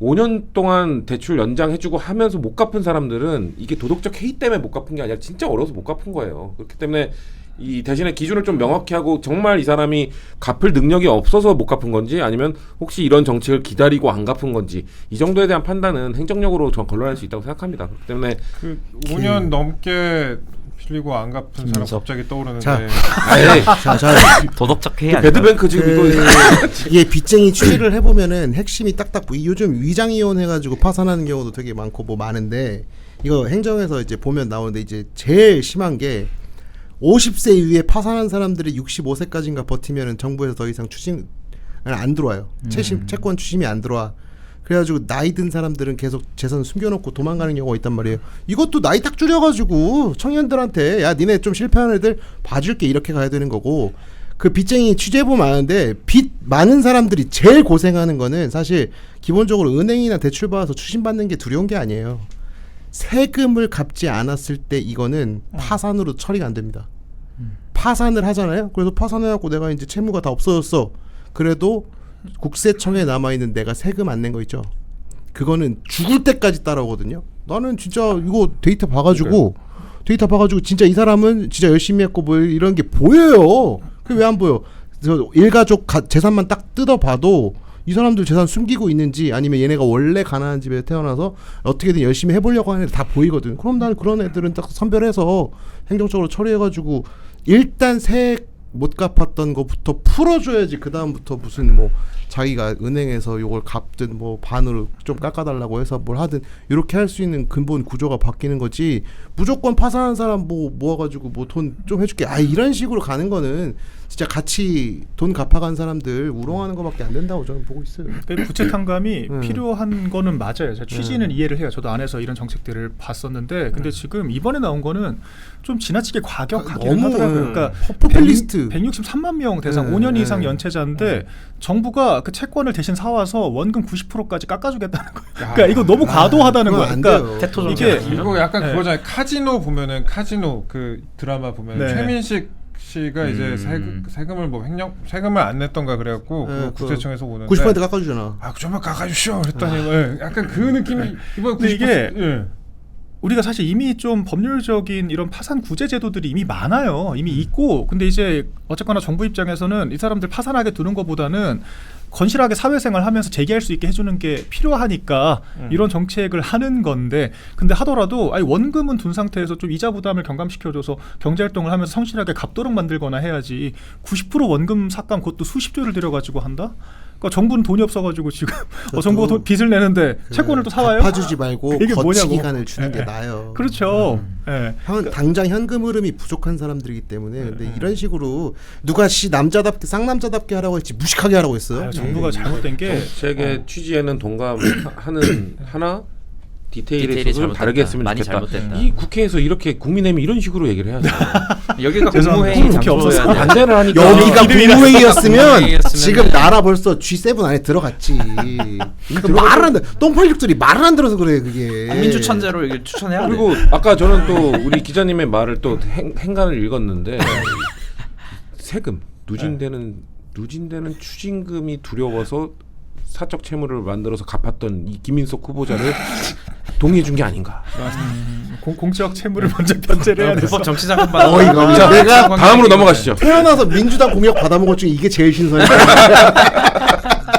E: 5년 동안 대출 연장해주고 하면서 못 갚은 사람들은 이게 도덕적 해이 때문에 못 갚은 게 아니라 진짜 어려서 못 갚은 거예요. 그렇기 때문에 이 대신에 기준을 좀 명확히 하고 정말 이 사람이 갚을 능력이 없어서 못 갚은 건지 아니면 혹시 이런 정책을 기다리고 안 갚은 건지 이 정도에 대한 판단은 행정력으로 전 걸러낼 수 있다고 생각합니다. 그렇기 때문에
A: 그 5년 넘게 빌리고 안 갚은 사람
B: 김민석.
A: 갑자기 떠오르는데
C: 자.
E: 아예
C: 자,
B: 도덕적 해야 아닌가요?
E: 배드뱅크 지금 이거
C: 이게 빚쟁이 취지를 해보면은 핵심이 딱딱 요즘 위장이혼 해가지고 파산하는 경우도 되게 많고 뭐 많은데 이거 행정에서 이제 보면 나오는데 이제 제일 심한 게 50세 이후에 파산한 사람들이 65세까지인가 버티면은 정부에서 더 이상 추진 안 들어와요. 채권 추심이 안 들어와. 그래가지고 나이 든 사람들은 계속 재산 숨겨놓고 도망가는 경우가 있단 말이에요. 이것도 나이 딱 줄여가지고 청년들한테 야 니네 좀 실패한 애들 봐줄게 이렇게 가야 되는 거고 그 빚쟁이 취재보 많은데 빚 많은 사람들이 제일 고생하는 거는 사실 기본적으로 은행이나 대출 받아서 추심받는 게 두려운 게 아니에요. 세금을 갚지 않았을 때 이거는 파산으로 처리가 안 됩니다. 파산을 하잖아요. 그래서 파산해갖고 내가 이제 채무가 다 없어졌어. 그래도 국세청에 남아있는 내가 세금 안 낸 거 있죠. 그거는 죽을 때까지 따라오거든요. 나는 진짜 이거 데이터 봐가지고 진짜 이 사람은 진짜 열심히 했고 뭐 이런 게 보여요. 그게 왜 안 보여? 저 일가족 재산만 딱 뜯어봐도 이 사람들 재산 숨기고 있는지 아니면 얘네가 원래 가난한 집에 태어나서 어떻게든 열심히 해보려고 하는 애들 다 보이거든. 그럼 나는 그런 애들은 딱 선별해서 행정적으로 처리해가지고 일단 세액 못 갚았던 거부터 풀어줘야지. 그 다음부터 무슨 뭐 자기가 은행에서 요걸 갚든 뭐 반으로 좀 깎아달라고 해서 뭘 하든 이렇게 할 수 있는 근본 구조가 바뀌는 거지. 무조건 파산한 사람 뭐 모아가지고 뭐 돈 좀 해줄게. 이런 식으로 가는 거는 진짜 같이 돈 갚아간 사람들 우롱하는 거밖에 안 된다고 저는 보고 있어요.
D: 그 부채 탕감이 필요한 거는 맞아요. 제가 취지는 이해를 해요. 저도 안에서 이런 정책들을 봤었는데, 근데 지금 이번에 나온 거는 좀 지나치게 과격하게
C: 너무,
D: 하더라고요. 그러니까
C: 포퓰리스트.
D: 163만 명 대상
C: 네,
D: 5년
C: 네.
D: 이상 연체자인데 정부가 그 채권을 대신 사와서 원금 90%까지 깎아주겠다는 거예요. 그러니까 이거 너무 과도하다는
C: 그건
D: 거야.
C: 안
D: 그러니까
C: 돼요.
B: 태토
D: 이게
B: 정책.
A: 이거 약간
D: 네.
A: 그거잖아요. 카지노 보면은 카지노 그 드라마 보면
D: 네.
A: 최민식 씨가 이제 세금을 뭐 세금을 안 냈던가 그래갖고
C: 네,
A: 그 국세청에서 오는데
C: 90% 깎아주잖아.
A: 좀만 깎아주시오 그랬더니 예, 약간 그 느낌이 이번
D: 근데
A: 90%,
D: 이게
A: 예.
D: 우리가 사실 이미 좀 법률적인 이런 파산 구제 제도들이 이미 많아요. 이미 있고, 근데 이제 어쨌거나 정부 입장에서는 이 사람들 파산하게 두는 것보다는 건실하게 사회생활 하면서 재기할 수 있게 해주는 게 필요하니까 이런 정책을 하는 건데, 근데 하더라도 원금은 둔 상태에서 좀 이자 부담을 경감시켜줘서 경제활동을 하면서 성실하게 갚도록 만들거나 해야지 90% 원금 삭감 그것도 수십조를 들여가지고 한다? 그러니까 정부는 돈이 없어가지고 지금 정부가 빚을 내는데 채권을 또 사와요?
C: 갚아주지 말고
D: 이게
C: 거치
D: 뭐냐고.
C: 기간을 주는 게
D: 예,
C: 나아요.
D: 그렇죠. 예.
C: 당장 현금 흐름이 부족한 사람들이기 때문에 근데 이런 식으로 누가 남자답게 쌍남자답게 하라고 했지 무식하게 하라고 했어요.
D: 아유, 정부가 잘못된 게
E: 정책의 취지에는 동감하는 하나 디테일에
B: 디테일이
E: 있어서 좀 다르게
B: 잘못됐다.
E: 했으면
B: 많이
E: 좋겠다.
B: 잘못됐다.
E: 이 국회에서 이렇게 국민의힘이 이런 식으로 얘기를 해야죠.
B: 여기가
D: 죄송합니다.
B: 국무회의
D: 그렇게 없었어요.
B: 장소여야 돼.
E: 반대를 하니까
C: 여기가 국무회의였으면
B: 국무회의였으면
C: 지금 나라 벌써 G7 안에 들어갔지. 말을 안 돼. 똥팔육들이 말을 안 들어서 그래 그게.
B: 국민 추천제로 이게 추천해야 돼.
E: 그리고 아까 저는 또 우리 기자님의 말을 또 행간을 읽었는데 세금 누진되는 추징금이 두려워서 사적 채무를 만들어서 갚았던 이 김인석 후보자를 동의해 준 게 아닌가.
D: 공적 채무를 먼저 변제를 해야 돼서
B: 불법 정치자금 받아.
C: 어이가 없네. 내가
E: 다음으로 넘어가시죠.
C: 태어나서 민주당 공약 받아먹은 것 중에 이게 제일 신선해.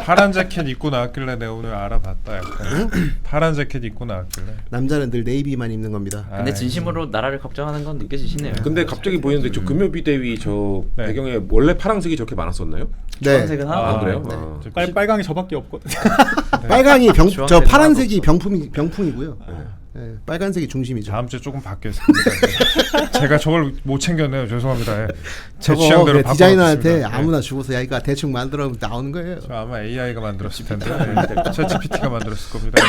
A: 파란 자켓 입고 나왔길래 내가 오늘 알아봤다. 약간 파란 자켓 입고 나왔길래.
C: 남자는 늘 네이비만 입는 겁니다.
B: 근데 진심으로 나라를 걱정하는 건 느껴지시네요.
E: 근데 갑자기 보이는데 저 금요비대위 저
A: 네.
E: 배경에 원래 파란색이 저렇게 많았었나요?
C: 네.
B: 주황색은 하나.
E: 아, 그래요?
A: 네.
E: 아.
D: 빨강이 저밖에 없거든.
C: 빨강이 저
B: 주황색은
C: 파란색이 병풍이고요. 네, 빨간색이 중심이죠.
A: 다음 주에 조금 바뀌었습니다. 제가 저걸 못 챙겼네요. 죄송합니다. 예. 제
C: 저거
A: 취향대로
C: 그래, 디자이너한테
A: 바꿔놨습니다. 예.
C: 아무나 주고서 야 이거 대충 만들어 나오는 거예요.
A: 저 아마 AI가 만들었을 텐데 챗GPT가 만들었을 겁니다.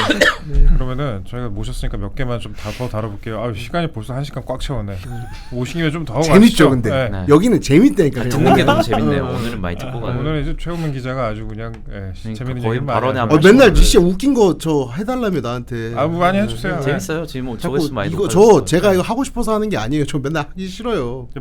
A: 그러면은 저희가 모셨으니까 몇 개만 좀 더 다뤄볼게요. 시간이 벌써 1시간 꽉 채웠네. 오신 김에 좀 더
C: 재밌죠,
A: 가시죠.
C: 근데
A: 예.
B: 네.
C: 여기는 재밌다니까.
B: 듣는 게 너무 재밌네요. 오늘은 많이 듣고 가요.
A: 오늘 이제 최우민 기자가 아주 그냥 재밌는
B: 거의
A: 얘기를 많이
B: 발언에
A: 하죠.
B: 한
C: 맨날 진짜 웃긴 거 저 해달라며 나한테.
A: 많이 해주세요.
B: 재밌어요. 지금 뭐
C: 자꾸
B: 조회수 많이
C: 이거
B: 높아졌어.
C: 제가 이거 하고 싶어서 하는 게 아니에요. 저 맨날 하기 싫어요.